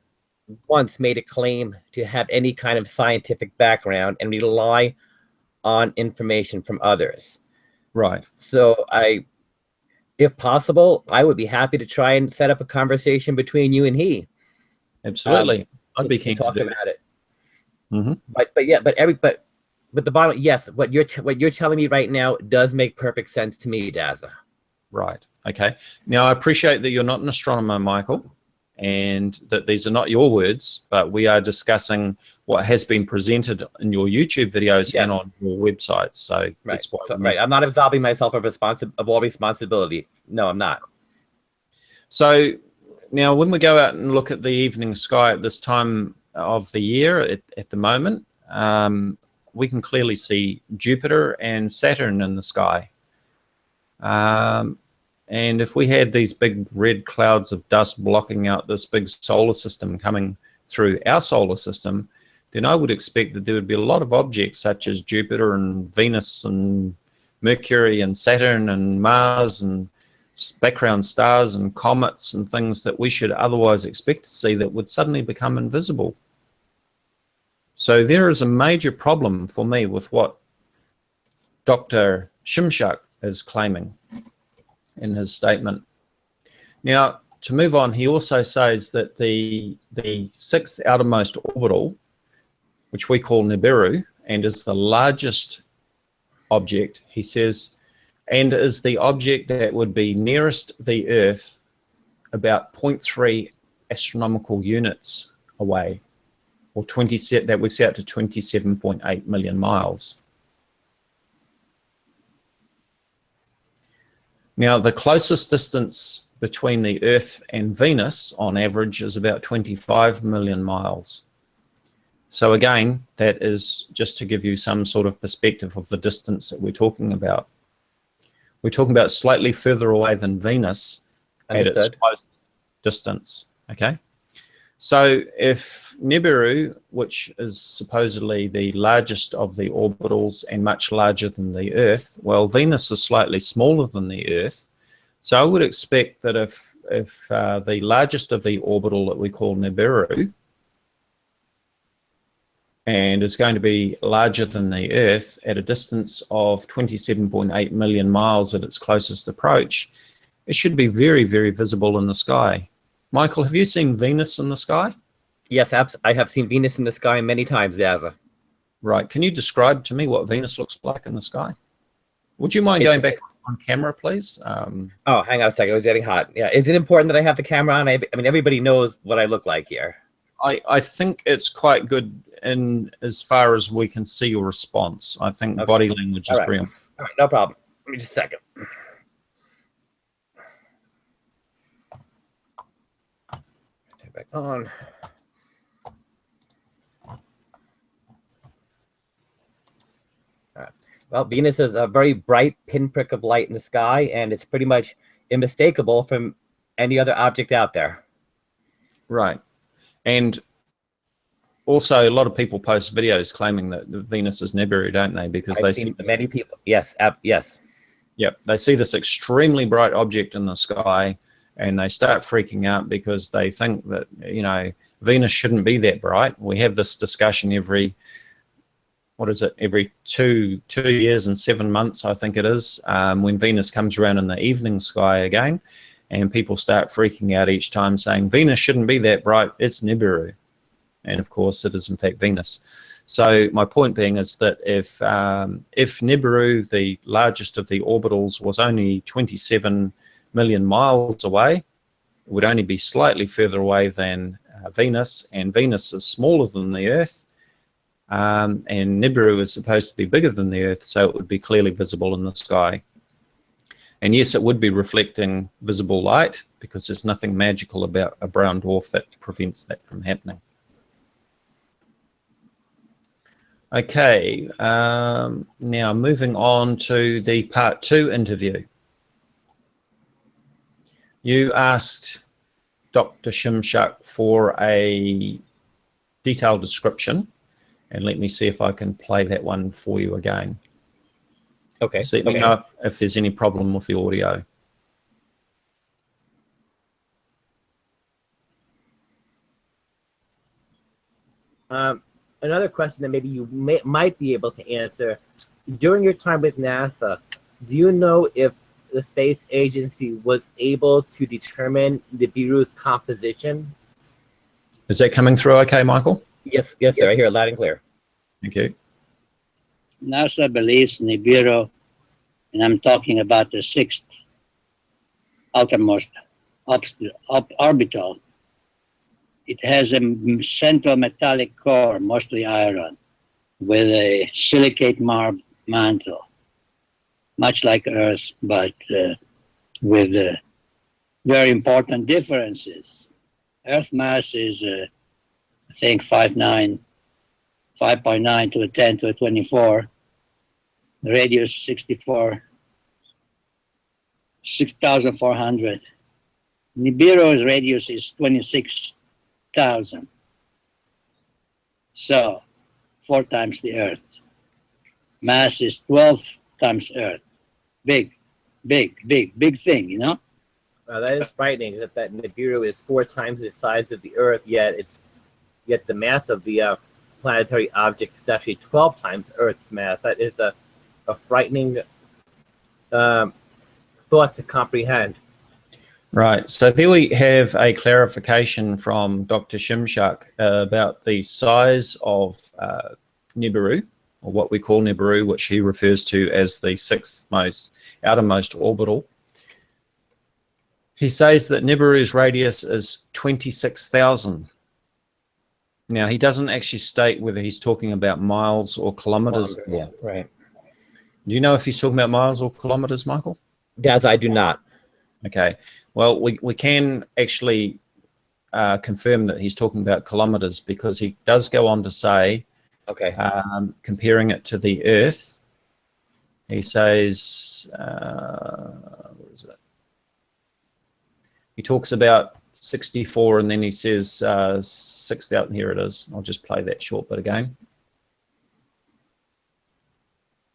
once made a claim to have any kind of scientific background and rely on information from others. Right. So if possible, I would be happy to try and set up a conversation between you and he. Absolutely. I'd be keen to talk to about it. Mm-hmm. But the bottom, yes, what you're telling me right now does make perfect sense to me, Daza. Right. Okay. Now, I appreciate that you're not an astronomer, Michael, and that these are not your words, but we are discussing what has been presented in your YouTube videos and on your website. So, right. I'm not absolving myself of all responsibility. No, I'm not. So now when we go out and look at the evening sky at this time of the year at the moment, we can clearly see Jupiter and Saturn in the sky. And if we had these big red clouds of dust blocking out this big solar system coming through our solar system, then I would expect that there would be a lot of objects such as Jupiter and Venus and Mercury and Saturn and Mars and background stars and comets and things that we should otherwise expect to see that would suddenly become invisible. So there is a major problem for me with what Dr. Shimshak is claiming in his statement. Now, to move on, he also says that the sixth outermost orbital, which we call Nibiru, and is the largest object, he says, and is the object that would be nearest the Earth about 0.3 astronomical units away, or that works out to 27.8 million miles. Now, the closest distance between the Earth and Venus, on average, is about 25 million miles. So again, that is just to give you some sort of perspective of the distance that we're talking about. We're talking about slightly further away than Venus at its closest distance, okay? So if Nibiru, which is supposedly the largest of the orbitals and much larger than the Earth, well, Venus is slightly smaller than the Earth. So I would expect that if the largest of the orbital that we call Nibiru and is going to be larger than the Earth at a distance of 27.8 million miles at its closest approach, it should be very, very visible in the sky. Michael, have you seen Venus in the sky? Yes, I have seen Venus in the sky many times, Daza. Right. Can you describe to me what Venus looks like in the sky? Would you mind going back on camera, please? Oh, hang on a second. It was getting hot. Yeah. Is it important that I have the camera on? I mean, everybody knows what I look like here. I think it's quite good in as far as we can see your response. I think body language is real. All right, no problem. Let me just a second. Turn back on. Well, Venus is a very bright pinprick of light in the sky, and it's pretty much unmistakable from any other object out there. Right. And also, a lot of people post videos claiming that Venus is Nibiru, don't they? Because I've seen many people. Yes, yes. Yep, they see this extremely bright object in the sky, and they start freaking out because they think that, you know, Venus shouldn't be that bright. We have this discussion every, what is it, every two years and 7 months, I think it is, when Venus comes around in the evening sky again, and people start freaking out each time saying, Venus shouldn't be that bright, it's Nibiru. And of course, it is in fact Venus. So my point being is that if Nibiru, the largest of the orbitals, was only 27 million miles away, it would only be slightly further away than Venus, and Venus is smaller than the Earth, and Nibiru is supposed to be bigger than the Earth, so it would be clearly visible in the sky. And yes, it would be reflecting visible light, because there's nothing magical about a brown dwarf that prevents that from happening. Okay, now moving on to the part 2 interview. You asked Dr. Shimshak for a detailed description, and let me see if I can play that one for you again. Okay. So let me know if there's any problem with the audio. Another question that maybe you might be able to answer. During your time with NASA, do you know if the space agency was able to determine Nibiru's composition? Is that coming through okay, Michael? Yes, sir. I hear it loud and clear. Thank you. NASA believes Nibiru, and I'm talking about the 6th outermost orbital. It has a central metallic core, mostly iron, with a silicate mantle, much like Earth, but with very important differences. Earth mass is, I think, 5.9 to the 10 to the 24. The radius 6,400. Nibiru's radius is 26,000. So 4 times the Earth. Mass is 12 times Earth. Big thing, you know? That is frightening, that Nibiru is 4 times the size of the Earth, yet the mass of the planetary object is actually 12 times Earth's mass. That is a frightening thought to comprehend. Right, so there we have a clarification from Dr. Shimshak about the size of Nibiru, or what we call Nibiru, which he refers to as the 6th outermost orbital. He says that Nibiru's radius is 26,000. Now, he doesn't actually state whether he's talking about miles or kilometers. Yeah, right. Do you know if he's talking about miles or kilometers, Michael? Daz, I do not. Okay. Well, we can actually confirm that he's talking about kilometers, because he does go on to say, okay, comparing it to the Earth, he says, what is it? He talks about 64, and then he says 6,000. Here it is. I'll just play that short bit again.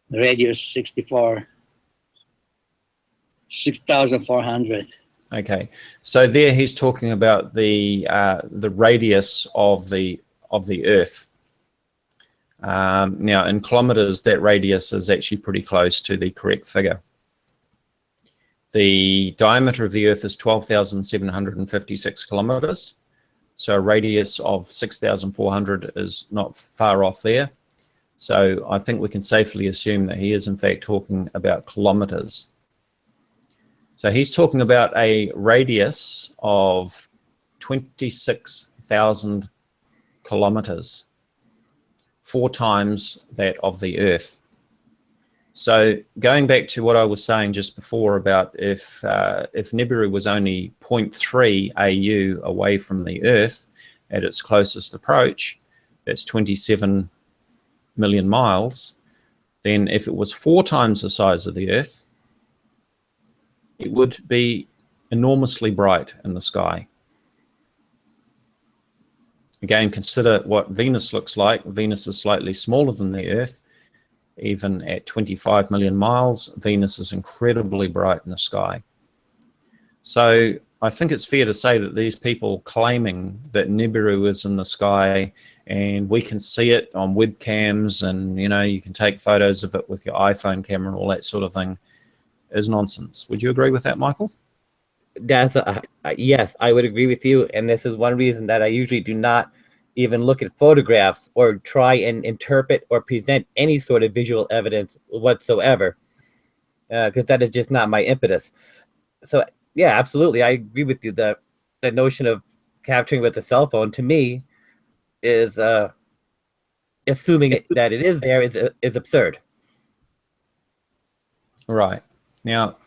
The radius 6,400. Okay, so there he's talking about the radius of the Earth. Now, in kilometers, that radius is actually pretty close to the correct figure. The diameter of the Earth is 12,756 kilometers, so a radius of 6,400 is not far off there. So I think we can safely assume that he is in fact talking about kilometers. So he's talking about a radius of 26,000 kilometers, 4 times that of the Earth. So going back to what I was saying just before about if Nibiru was only 0.3 AU away from the Earth at its closest approach, that's 27 million miles, then if it was 4 times the size of the Earth, it would be enormously bright in the sky. Again, consider what Venus looks like. Venus is slightly smaller than the Earth. Even at 25 million miles, Venus is incredibly bright in the sky. So I think it's fair to say that these people claiming that Nibiru is in the sky and we can see it on webcams and, you know, you can take photos of it with your iPhone camera and all that sort of thing is nonsense. Would you agree with that, Michael? Yes, I would agree with you. And this is one reason that I usually do not even look at photographs or try and interpret or present any sort of visual evidence whatsoever, because that is just not my impetus. So yeah, absolutely, I agree with you. The notion of capturing with a cell phone, to me, is assuming that it is there is absurd. Right. Now,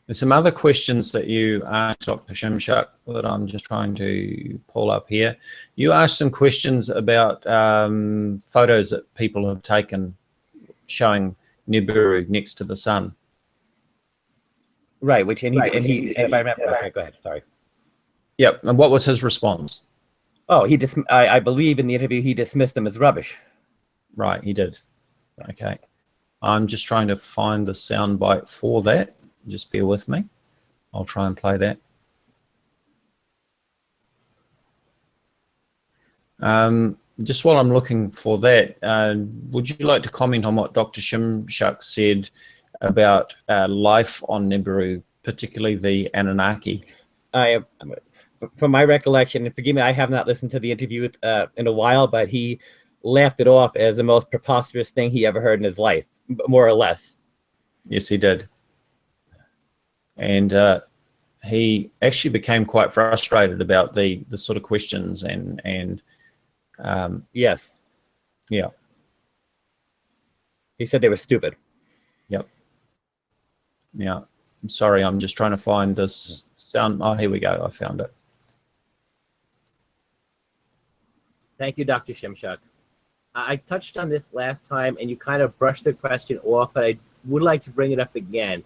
there's some other questions that you asked Dr. Shimshak that I'm just trying to pull up here. You asked some questions about photos that people have taken showing Nibiru next to the sun. Right, which and he if I remember, okay, go ahead, sorry. Yep, and what was his response? Oh, I believe in the interview he dismissed them as rubbish. Right, he did. Okay. I'm just trying to find the soundbite for that. Just bear with me. I'll try and play that. Just while I'm looking for that, would you like to comment on what Dr. Shimshak said about life on Nibiru, particularly the Anunnaki? From my recollection, and forgive me, I have not listened to the interview in a while, but he laughed it off as the most preposterous thing he ever heard in his life, more or less. Yes, he did. And he actually became quite frustrated about the sort of questions and yes. Yeah. He said they were stupid. Yep. Yeah. I'm sorry, I'm just trying to find this sound. Oh, here we go. I found it. Thank you, Dr. Shimshak. I touched on this last time, and you kind of brushed the question off, but I would like to bring it up again.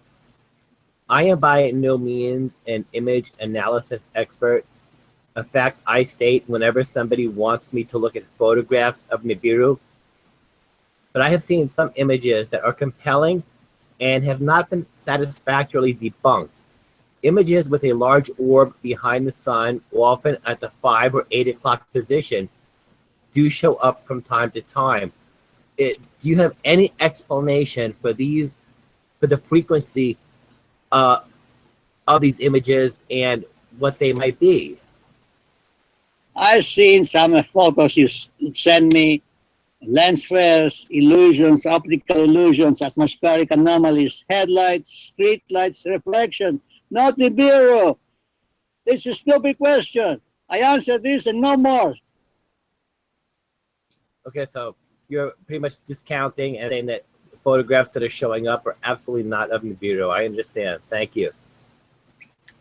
I am by no means an image analysis expert. In fact, I state whenever somebody wants me to look at photographs of Nibiru, but I have seen some images that are compelling and have not been satisfactorily debunked. Images with a large orb behind the sun, often at the 5 or 8 o'clock position, do show up from time to time. Do you have any explanation for these, for the frequency of these images and what they might be? I've seen some photos you send me, lens flares, illusions, optical illusions, atmospheric anomalies, headlights, street lights, reflection. Not Nibiru. This is a stupid question. I answered this and no more. Okay, so you're pretty much discounting and saying that the photographs that are showing up are absolutely not of Nibiru. I understand. Thank you.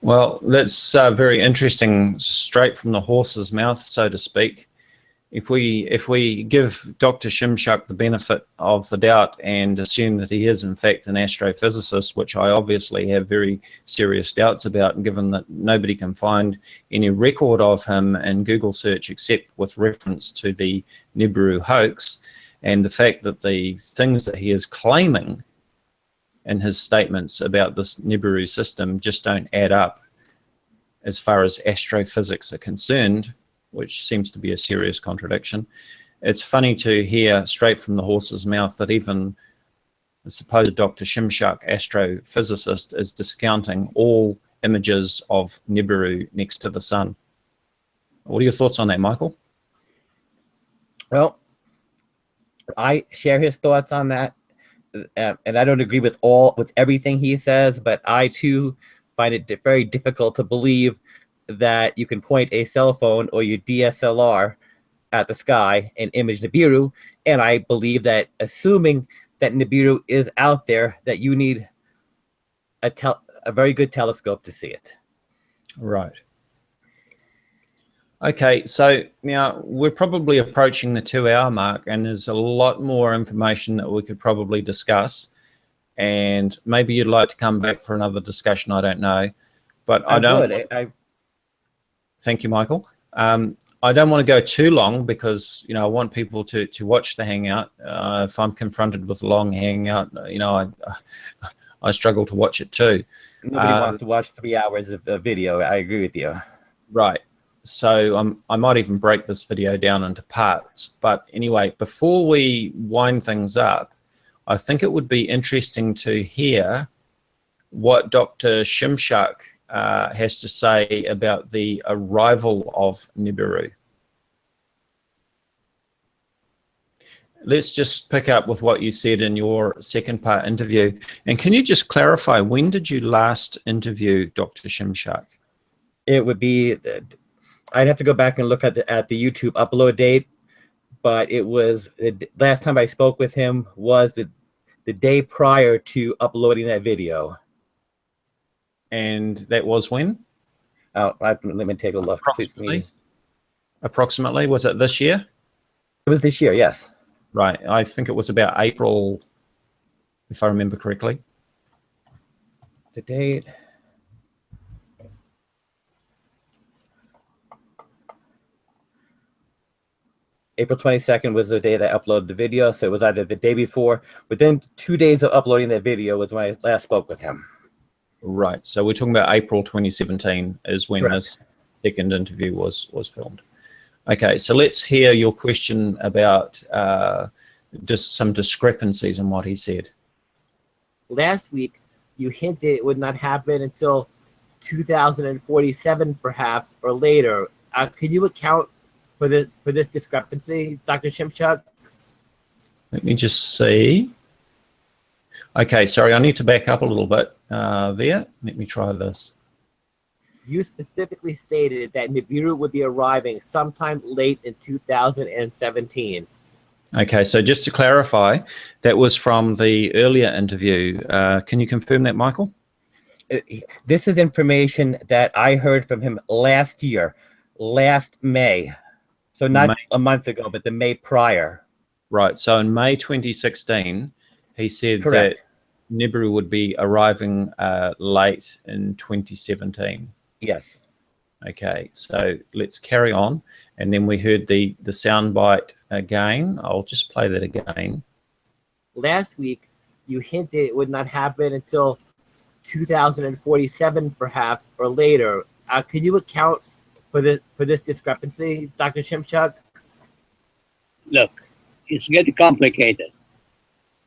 Well, that's very interesting, straight from the horse's mouth, so to speak. If we give Dr. Shimshak the benefit of the doubt and assume that he is in fact an astrophysicist, which I obviously have very serious doubts about, and given that nobody can find any record of him in Google search except with reference to the Nibiru hoax, and the fact that the things that he is claiming in his statements about this Nibiru system just don't add up as far as astrophysics are concerned, which seems to be a serious contradiction. It's funny to hear straight from the horse's mouth that even the supposed Dr. Shimshak, astrophysicist, is discounting all images of Nibiru next to the sun. What are your thoughts on that, Michael? Well, I share his thoughts on that, and I don't agree with everything he says, but I too find it very difficult to believe that you can point a cell phone or your DSLR at the sky and image Nibiru, and I believe that assuming that Nibiru is out there, that you need a very good telescope to see it. Right. Okay, so now we're probably approaching the 2-hour mark, and there's a lot more information that we could probably discuss. and maybe you'd like to come back for another discussion. I don't know, but I don't. would. Thank you, Michael. I don't want to go too long because, you know, I want people to watch the Hangout. If I'm confronted with a long Hangout, you know, I struggle to watch it too. Nobody wants to watch 3 hours of video. I agree with you. Right. So I might even break this video down into parts. But anyway, before we wind things up, I think it would be interesting to hear what Dr. Shimshak has to say about the arrival of Nibiru. Let's just pick up with what you said in your second part interview. And can you just clarify, when did you last interview Dr. Shimshak? It would be, I'd have to go back and look at the YouTube upload date, but it was, the last time I spoke with him was the day prior to uploading that video. And that was when? Let me take a look. Approximately, was it this year? It was this year, yes. Right, I think it was about April, if I remember correctly. The date. April 22nd was the day that I uploaded the video, so it was either the day before. Within 2 days of uploading that video was when I last spoke with him. Right, so we're talking about April 2017 is when Correct. this second interview was filmed. Okay, so let's hear your question about just some discrepancies in what he said. Last week, you hinted it would not happen until 2047, perhaps, or later. Can you account for this discrepancy, Dr. Shimshak? Let me just see. Okay, sorry, I need to back up a little bit there. Let me try this. You specifically stated that Nibiru would be arriving sometime late in 2017. Okay, so just to clarify, that was from the earlier interview. Can you confirm that, Michael? This is information that I heard from him last year, last May. So not May. a month ago, but the May prior. Right, so in May 2016, he said Correct. that Nibiru would be arriving late in 2017. Yes. Okay, so let's carry on. And then we heard the soundbite again. I'll just play that again. Last week, you hinted it would not happen until 2047, perhaps, or later. Can you account for this discrepancy, Dr. Shimshak? Look, it's getting complicated.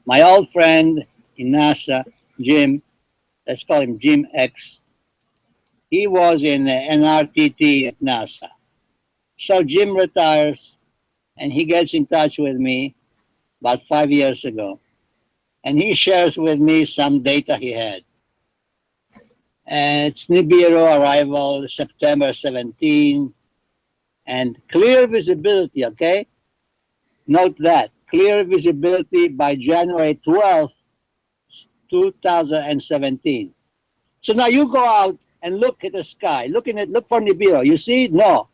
My old friend in NASA, Jim, let's call him Jim X, he was in the NRTT at NASA. So Jim retires and he gets in touch with me about 5 years ago. And he shares with me some data he had. And it's Nibiru arrival September 17 and clear visibility, okay? Note that, clear visibility by January 12th, 2017. So now you go out and look at the sky, look for Nibiru. You see? No.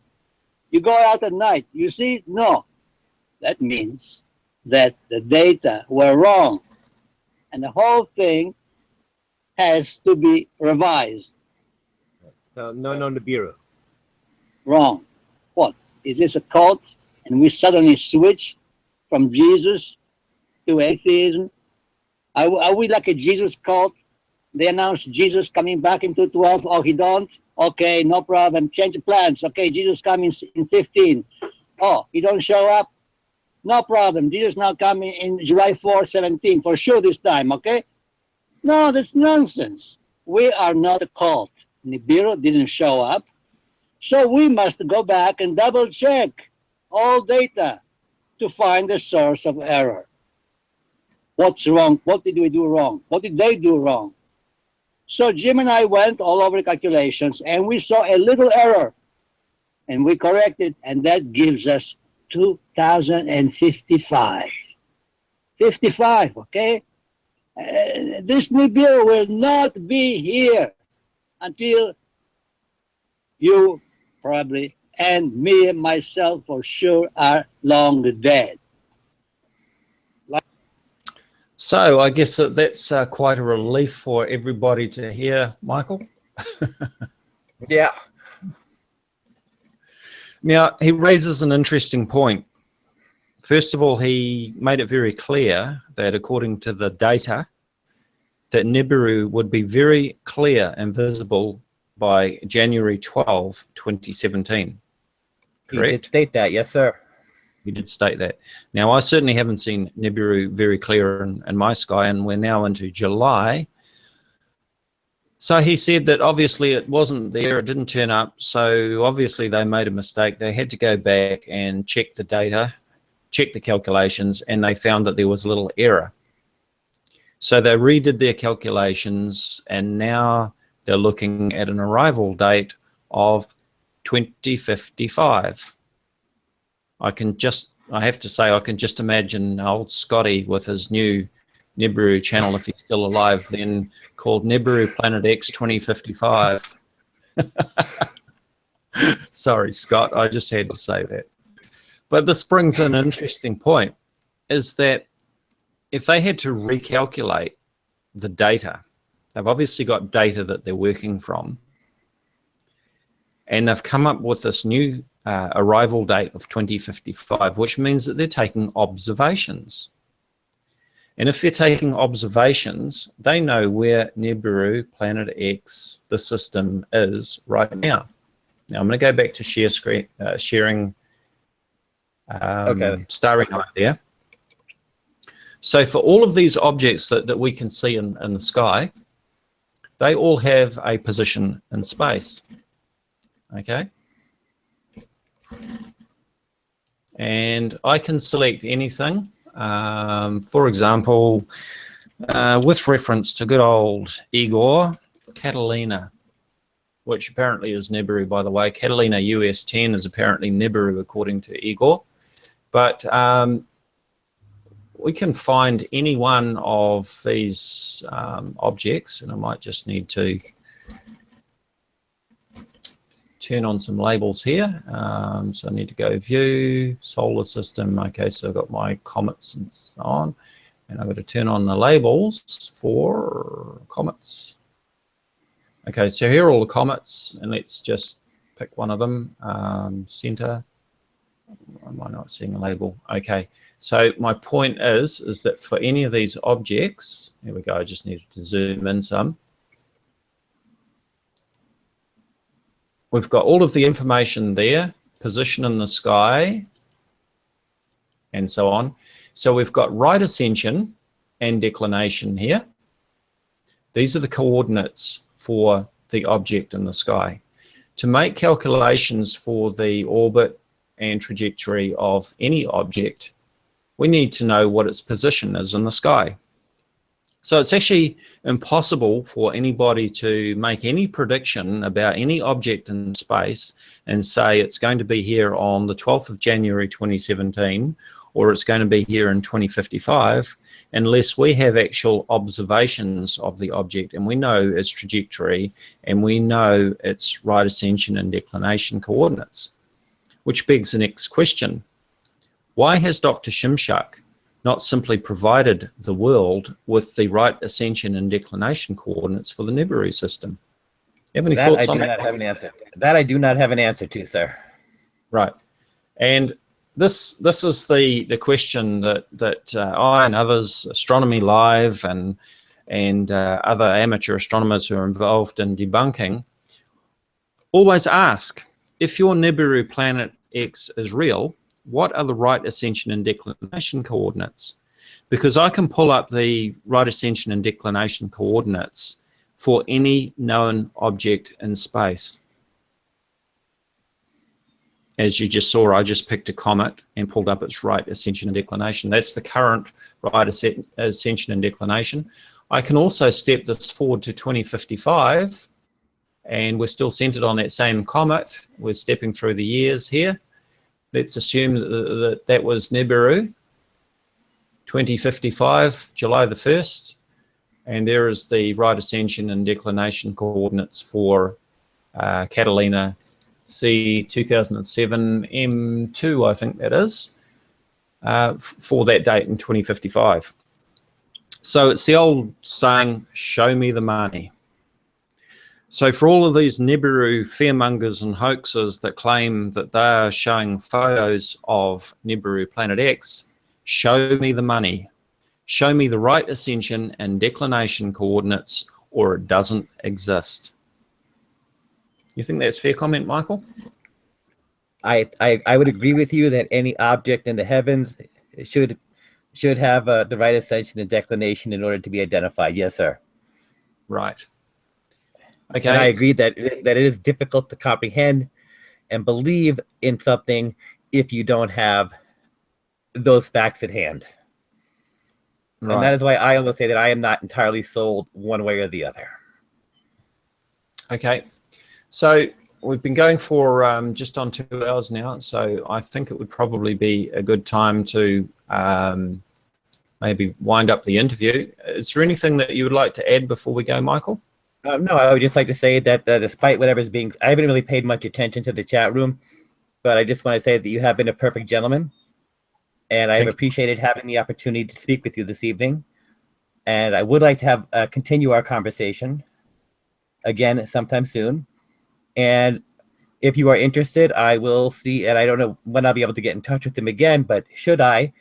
You go out at night. You see? No. That means that the data were wrong. And the whole thing has to be revised. So no Nibiru. Wrong. What? Is this a cult? And we suddenly switch from Jesus to atheism? Are we like a Jesus cult? They announce Jesus coming back in 2012. Oh, he don't? Okay, no problem. Change the plans. Okay, Jesus coming in 15. Oh, he don't show up? No problem. Jesus now coming in July 4, 17. For sure this time, okay? No, that's nonsense. We are not a cult. Nibiru didn't show up. So we must go back and double check all data to find the source of error. What's wrong? What did we do wrong? What did they do wrong? So Jim and I went all over the calculations and we saw a little error and we corrected, and that gives us 2055. 55, okay? This Nibiru will not be here until you probably and me and myself for sure are long dead. So I guess that's quite a relief for everybody to hear, Michael. Yeah. Now, he raises an interesting point. First of all, he made it very clear that according to the data, that Nibiru would be very clear and visible by January 12, 2017. He Correct? did state that, yes, sir. He did state that. Now, I certainly haven't seen Nibiru very clear in my sky, and we're now into July. So he said that obviously it wasn't there, it didn't turn up, so obviously they made a mistake. They had to go back and check the data, check the calculations, and they found that there was a little error. So they redid their calculations, and now they're looking at an arrival date of 2055. I have to say, I can just imagine old Scotty with his new Nibiru channel, if he's still alive, then called Nibiru Planet X 2055. Sorry, Scott, I just had to say that. But this brings an interesting point, is that if they had to recalculate the data, they've obviously got data that they're working from, and they've come up with this new arrival date of 2055, which means that they're taking observations. And if they're taking observations, they know where Nibiru, Planet X, the system is right now. Now I'm going to go back to share screen, sharing Starry Night there. So for all of these objects that we can see in the sky, they all have a position in space. Okay. And I can select anything. For example, with reference to good old Igor, Catalina, which apparently is Nibiru, by the way. Catalina US 10 is apparently Nibiru according to Igor. But we can find any one of these objects, and I might just need to turn on some labels here. So I need to go view, solar system. Okay, so I've got my comets and so on. And I'm going to turn on the labels for comets. Okay, so here are all the comets, and let's just pick one of them. Center. Am I not seeing a label? Okay, so my point is that for any of these objects, here we go, I just needed to zoom in some. We've got all of the information there, position in the sky, and so on. So we've got right ascension and declination here. These are the coordinates for the object in the sky. To make calculations for the orbit and trajectory of any object, we need to know what its position is in the sky. So it's actually impossible for anybody to make any prediction about any object in space and say it's going to be here on the 12th of January 2017 or it's going to be here in 2055 unless we have actual observations of the object and we know its trajectory and we know its right ascension and declination coordinates. Which begs the next question. Why has Dr. Shimshak not simply provided the world with the right ascension and declination coordinates for the Nibiru system? You have any thoughts on that? That I do not have an answer. That I do not have an answer to, sir. Right. And this is the question that I and others, Astronomy Live and other amateur astronomers who are involved in debunking, always ask, if your Nibiru Planet X is real, what are the right ascension and declination coordinates? Because I can pull up the right ascension and declination coordinates for any known object in space. As you just saw, I just picked a comet and pulled up its right ascension and declination. That's the current right ascension and declination. I can also step this forward to 2055, and we're still centered on that same comet. We're stepping through the years here. Let's assume that was Nibiru, 2055, July the 1st. And there is the right ascension and declination coordinates for Catalina C 2007 M2, I think that is, for that date in 2055. So it's the old saying, show me the money. So for all of these Nibiru fearmongers and hoaxers that claim that they are showing photos of Nibiru Planet X, show me the money. Show me the right ascension and declination coordinates, or it doesn't exist. You think that's a fair comment, Michael? I would agree with you that any object in the heavens should have the right ascension and declination in order to be identified. Yes, sir. Right. Okay. And I agree that it is difficult to comprehend and believe in something if you don't have those facts at hand. Right. And that is why I always say that I am not entirely sold one way or the other. Okay. So we've been going for just on 2 hours now, so I think it would probably be a good time to maybe wind up the interview. Is there anything that you would like to add before we go, Michael? No, I would just like to say that despite whatever's being, I haven't really paid much attention to the chat room, but I just want to say that you have been a perfect gentleman, and I've appreciated having the opportunity to speak with you this evening. And I would like to have continue our conversation again sometime soon. And if you are interested, I will see, and I don't know when I'll be able to get in touch with them again, but should I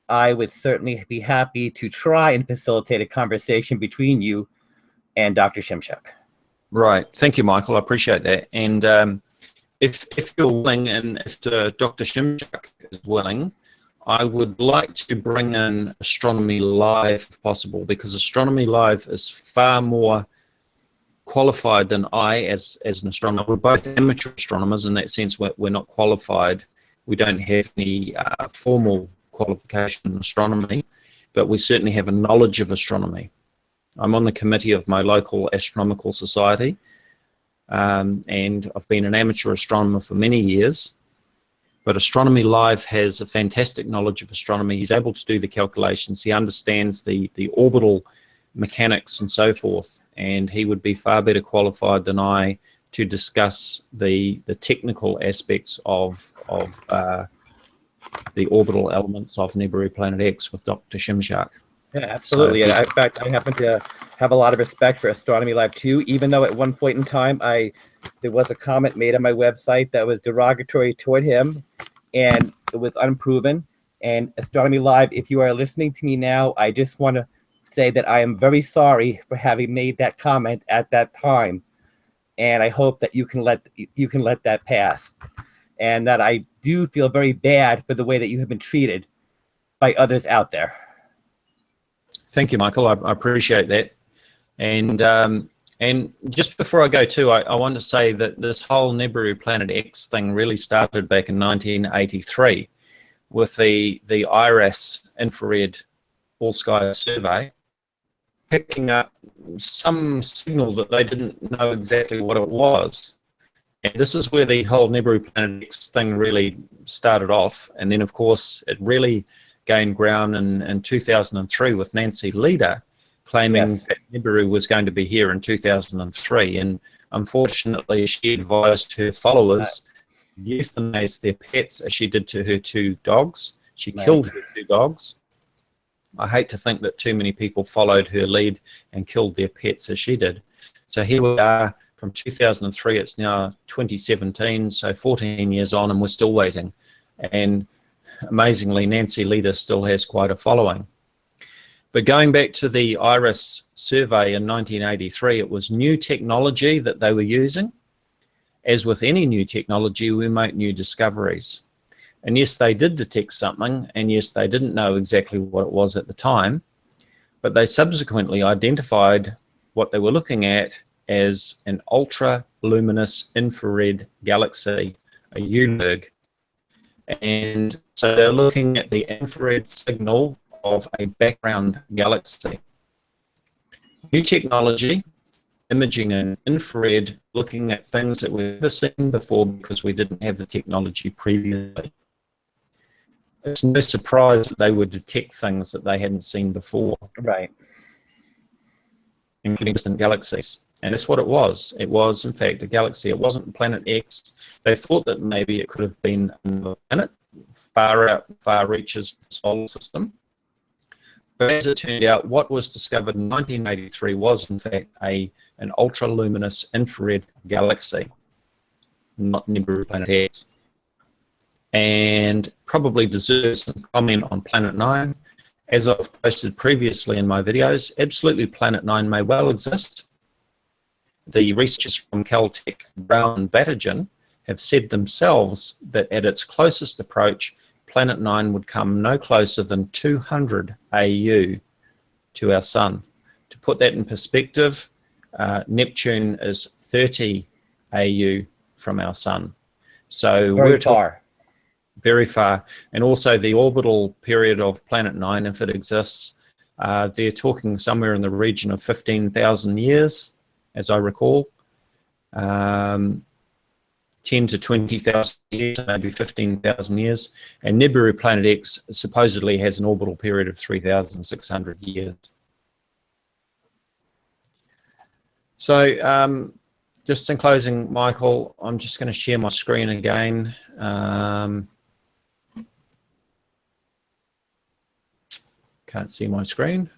would certainly be happy to try and facilitate a conversation between you and Dr. Shimshuk. Right. Thank you, Michael. I appreciate that. And if you're willing, and if Dr. Shimshuk is willing, I would like to bring in Astronomy Live if possible, because Astronomy Live is far more qualified than I as an astronomer. We're both amateur astronomers in that sense. We're not qualified. We don't have any formal qualification in astronomy, but we certainly have a knowledge of astronomy. I'm on the committee of my local astronomical society, and I've been an amateur astronomer for many years. But Astronomy Live has a fantastic knowledge of astronomy. He's able to do the calculations. He understands the orbital mechanics and so forth, and he would be far better qualified than I to discuss the technical aspects of the orbital elements of Nibiru Planet X with Dr. Shimshuk. Yeah, absolutely. So, and in fact, I happen to have a lot of respect for Astronomy Live too, even though at one point in time there was a comment made on my website that was derogatory toward him, and it was unproven. And Astronomy Live, if you are listening to me now, I just want to say that I am very sorry for having made that comment at that time, and I hope that you can let that pass, and that I do feel very bad for the way that you have been treated by others out there. Thank you, Michael. I appreciate that. And just before I go too, I want to say that this whole Nibiru Planet X thing really started back in 1983 with the IRAS infrared all-sky survey, picking up some signal that they didn't know exactly what it was. And this is where the whole Nibiru Planet X thing really started off. And then, of course, it really gained ground in 2003 with Nancy Lieder claiming that Nibiru was going to be here in 2003. And unfortunately, she advised her followers euthanize their pets as she did to her 2 dogs. She killed her 2 dogs. I hate to think that too many people followed her lead and killed their pets as she did. So here we are from 2003. It's now 2017, so 14 years on, and we're still waiting. And amazingly, Nancy Lieder still has quite a following. But going back to the IRAS survey in 1983, it was new technology that they were using. As with any new technology, we make new discoveries. And yes, they did detect something, and yes, they didn't know exactly what it was at the time, but they subsequently identified what they were looking at as an ultra-luminous infrared galaxy, a ULIRG. And so they're looking at the infrared signal of a background galaxy. New technology, imaging in infrared, looking at things that we've never seen before because we didn't have the technology previously. It's no surprise that they would detect things that they hadn't seen before. Right. Including distant galaxies. And that's what it was. It was, in fact, a galaxy. It wasn't Planet X. They thought that maybe it could have been another planet, far out, far reaches of the solar system. But as it turned out, what was discovered in 1983 was in fact an ultra-luminous infrared galaxy, not Nibiru Planet X. And probably deserves some comment on Planet 9. As I've posted previously in my videos, absolutely Planet 9 may well exist. The researchers from Caltech, Brown and Battergen, have said themselves that at its closest approach, Planet 9 would come no closer than 200 AU to our Sun. To put that in perspective, Neptune is 30 AU from our Sun. So Very we're far. Very far. And also the orbital period of Planet 9, if it exists, they're talking somewhere in the region of 15,000 years, as I recall. 10 to 20,000 years, maybe 15,000 years. And Nibiru Planet X supposedly has an orbital period of 3,600 years. So just in closing, Michael, I'm just going to share my screen again. Can't see my screen.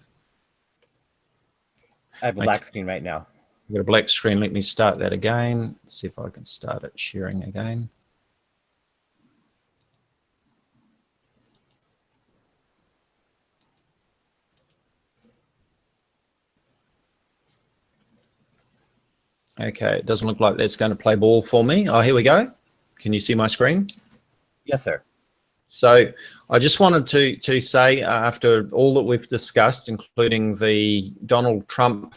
I have a black screen right now. I've got a black screen. Let me start that again. See if I can start it sharing again. Okay, it doesn't look like that's going to play ball for me. Oh, here we go. Can you see my screen? Yes, sir. So I just wanted to say, after all that we've discussed, including the Donald Trump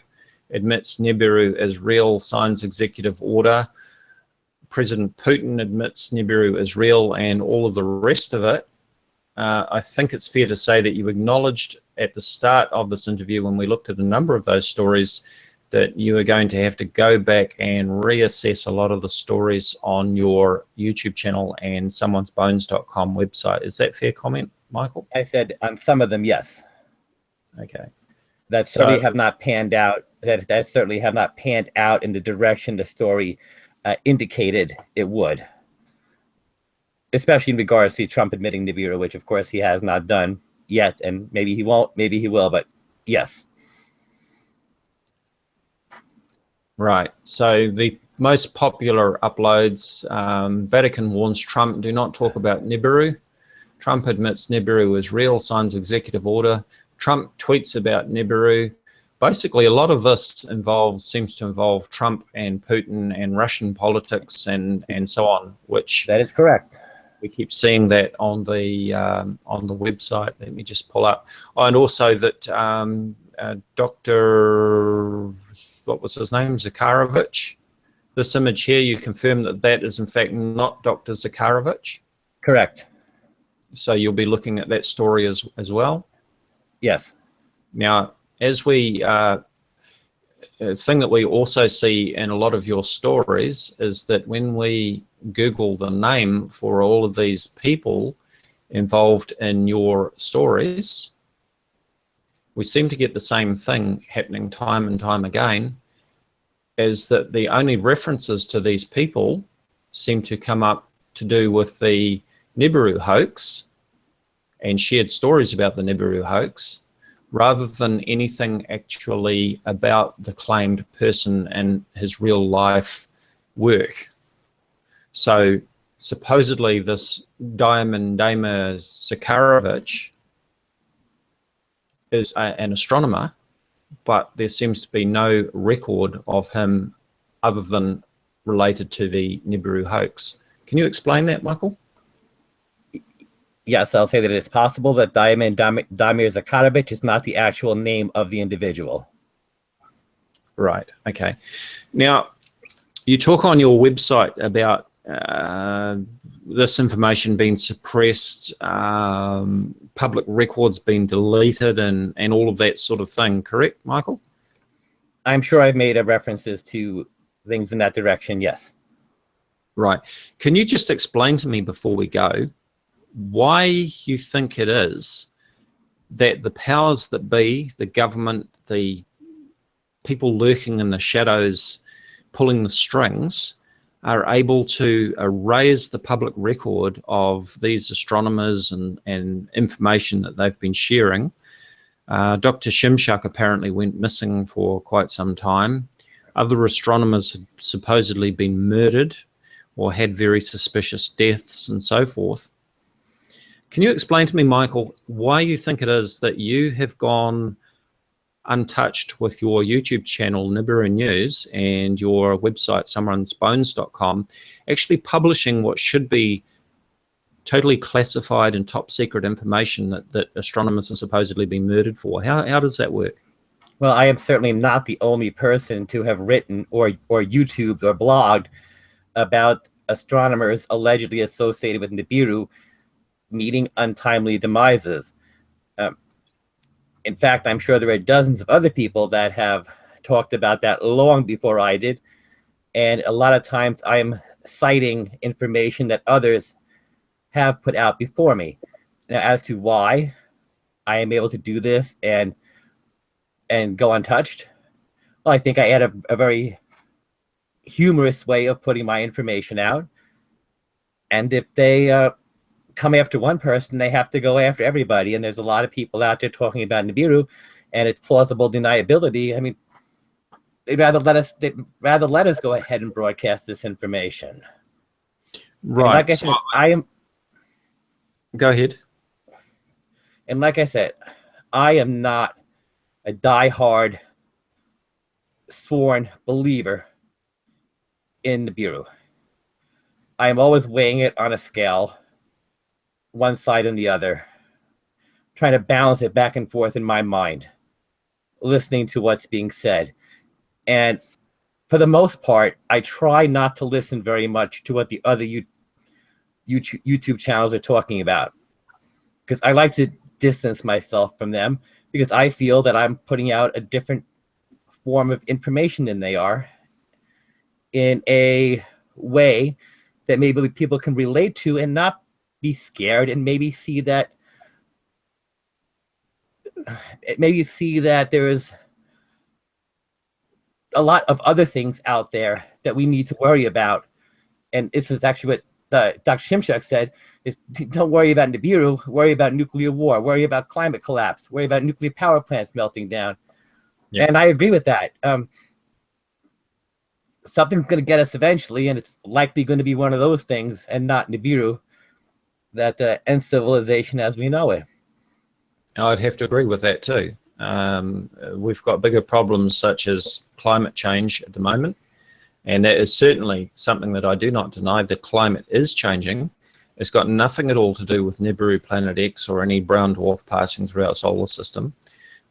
admits Nibiru is real, signs executive order, President Putin admits Nibiru is real, and all of the rest of it, I think it's fair to say that you acknowledged at the start of this interview, when we looked at a number of those stories, that you are going to have to go back and reassess a lot of the stories on your YouTube channel and someone'sbones.com website. Is that fair comment, Michael? I said on some of them, yes. Okay. That certainly have not panned out. That certainly have not panned out in the direction the story indicated it would. Especially in regards to Trump admitting Nibiru, which of course he has not done yet, and maybe he won't, maybe he will, but yes. Right. So the most popular uploads, Vatican warns Trump, do not talk about Nibiru. Trump admits Nibiru is real, signs executive order. Trump tweets about Nibiru. Basically, a lot of this seems to involve Trump and Putin and Russian politics and so on, which that is correct. We keep seeing that on the website. Let me just pull up. Oh, and also that Dr. what was his name? Zakharovich. This image here, you confirm that that is in fact not Dr. Zakharovich? Correct. So you'll be looking at that story as well? Yes. Now, as we, a thing that we also see in a lot of your stories is that when we Google the name for all of these people involved in your stories, we seem to get the same thing happening time and time again, is that the only references to these people seem to come up to do with the Nibiru hoax and shared stories about the Nibiru hoax, rather than anything actually about the claimed person and his real life work. So supposedly this Diamond Damir Zakharovich is an astronomer, but there seems to be no record of him other than related to the Nibiru hoax. Can you explain that, Michael? Yes, I'll say that it's possible that Damir Zakharovich is not the actual name of the individual. Right, okay. Now, you talk on your website about this information being suppressed, public records being deleted, and all of that sort of thing, correct, Michael? I'm sure I've made references to things in that direction, yes. Right. Can you just explain to me before we go why you think it is that the powers that be, the government, the people lurking in the shadows, pulling the strings, are able to erase the public record of these astronomers and information that they've been sharing, Dr. Shimshak apparently went missing for quite some time. Other astronomers had supposedly been murdered or had very suspicious deaths and so forth. Can you explain to me, Michael, why you think it is that you have gone untouched with your YouTube channel, Nibiru News, and your website, someonesbones.com, actually publishing what should be totally classified and top secret information that astronomers are supposedly being murdered for? How does that work? Well, I am certainly not the only person to have written or YouTubed or blogged about astronomers allegedly associated with Nibiru meeting untimely demises. In fact, I'm sure there are dozens of other people that have talked about that long before I did. And a lot of times I am citing information that others have put out before me. Now, as to why I am able to do this and go untouched, well, I think I had a very humorous way of putting my information out. And if they come after one person, they have to go after everybody. And there's a lot of people out there talking about Nibiru and its plausible deniability. I mean, they'd rather let us go ahead and broadcast this information. Right. And like I said, Go ahead. And like I said, I am not a diehard sworn believer in Nibiru. I am always weighing it on a scale, one side and the other, trying to balance it back and forth in my mind, listening to what's being said. And for the most part, I try not to listen very much to what the other YouTube channels are talking about, because I like to distance myself from them, because I feel that I'm putting out a different form of information than they are, in a way that maybe people can relate to and not be scared, and maybe see that there is a lot of other things out there that we need to worry about. And this is actually what Dr. Shimshak said, is don't worry about Nibiru, worry about nuclear war, worry about climate collapse, worry about nuclear power plants melting down. Yeah. And I agree with that. Something's going to get us eventually, and it's likely going to be one of those things and not Nibiru that ends civilization as we know it. I'd have to agree with that too. We've got bigger problems such as climate change at the moment, and that is certainly something that I do not deny. The climate is changing. It's got nothing at all to do with Nibiru Planet X or any brown dwarf passing through our solar system.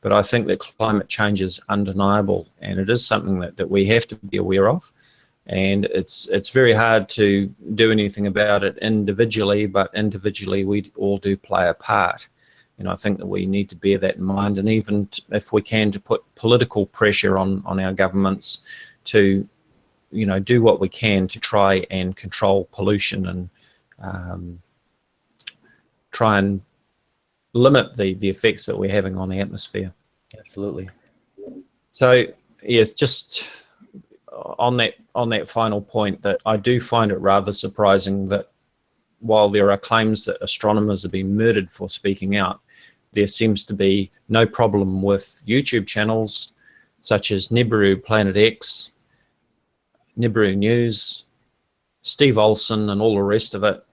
But I think that climate change is undeniable, and it is something that we have to be aware of. And it's very hard to do anything about it individually, but individually we all do play a part. And I think that we need to bear that in mind, and even if we can, to put political pressure on our governments to, do what we can to try and control pollution and try and limit the effects that we're having on the atmosphere. Absolutely. So yes, just on that final point, that I do find it rather surprising that while there are claims that astronomers have been murdered for speaking out, there seems to be no problem with YouTube channels such as Nibiru Planet X, Nibiru News, Steve Olson, and all the rest of it,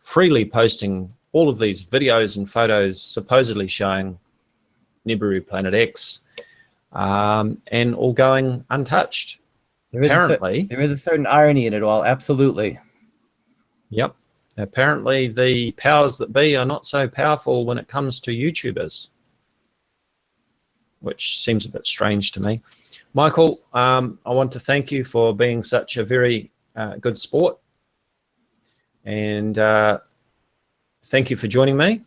freely posting all of these videos and photos supposedly showing Nibiru Planet X, and all going untouched. There is a certain irony in it all, absolutely. Yep. Apparently the powers that be are not so powerful when it comes to YouTubers, which seems a bit strange to me. Michael, I want to thank you for being such a very good sport, and thank you for joining me.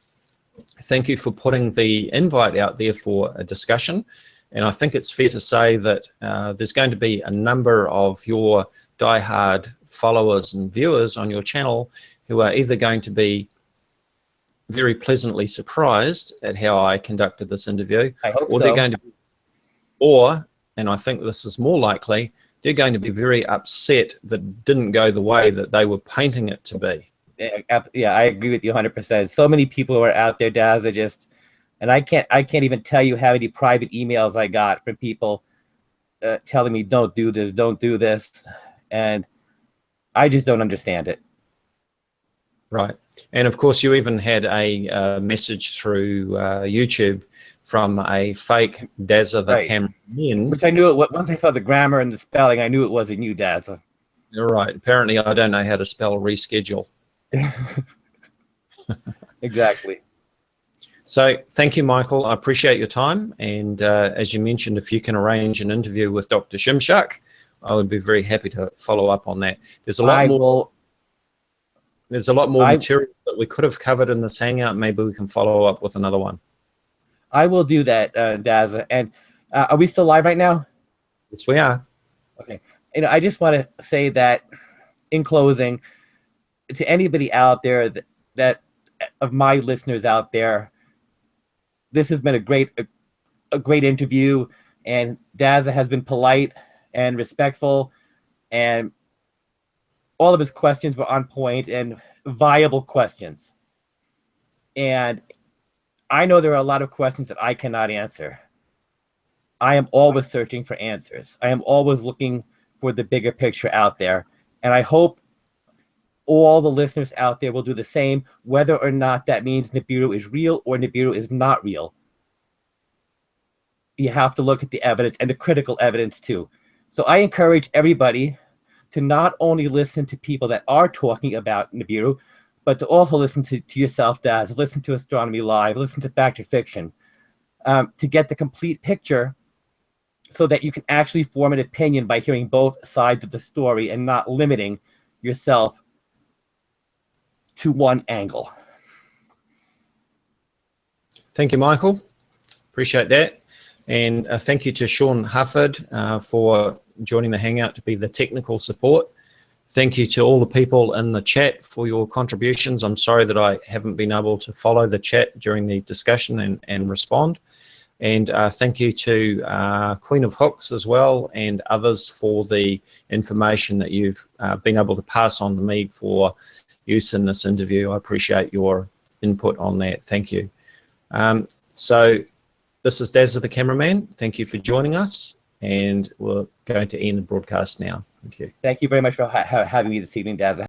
Thank you for putting the invite out there for a discussion. And I think it's fair to say that there's going to be a number of your diehard followers and viewers on your channel who are either going to be very pleasantly surprised at how I conducted this interview, I hope or so. they're going to be, or, and I think this is more likely, they're going to be very upset that it didn't go the way that they were painting it to be. Yeah, I agree with you 100%. So many people who are out there, Daz, are just And I can't even tell you how many private emails I got from people telling me, don't do this, don't do this. And I just don't understand it. Right. And of course, you even had a message through YouTube from a fake Dazza the Right. cameraman. Which I knew it. Once I saw the grammar and the spelling, I knew it wasn't you, Dazza. Right. Apparently, I don't know how to spell reschedule. Exactly. So thank you, Michael. I appreciate your time. And as you mentioned, if you can arrange an interview with Dr. Shimshak, I would be very happy to follow up on that. There's a lot more. There's a lot more material that we could have covered in this hangout. Maybe we can follow up with another one. I will do that, Dazza. And are we still live right now? Yes, we are. Okay. And I just want to say that in closing, to anybody out there that of my listeners out there, this has been a great interview, and Dazza has been polite and respectful, and all of his questions were on point and viable questions. And I know there are a lot of questions that I cannot answer. I am always searching for answers. I am always looking for the bigger picture out there. And I hope all the listeners out there will do the same, whether or not that means Nibiru is real or Nibiru is not real. You have to look at the evidence, and the critical evidence too. So I encourage everybody to not only listen to people that are talking about Nibiru, but to also listen to yourself, Daz, listen to Astronomy Live, listen to Fact or Fiction, to get the complete picture so that you can actually form an opinion by hearing both sides of the story and not limiting yourself to one angle. Thank you, Michael. Appreciate that. And thank you to Sean Hufford for joining the Hangout to be the technical support. Thank you to all the people in the chat for your contributions. I'm sorry that I haven't been able to follow the chat during the discussion and respond. And thank you to Queen of Hooks as well, and others for the information that you've been able to pass on to me for use in this interview. I appreciate your input on that. Thank you. So this is Dazza the cameraman. Thank you for joining us, and we're going to end the broadcast now. Thank you. Thank you very much for having me this evening, Dazza.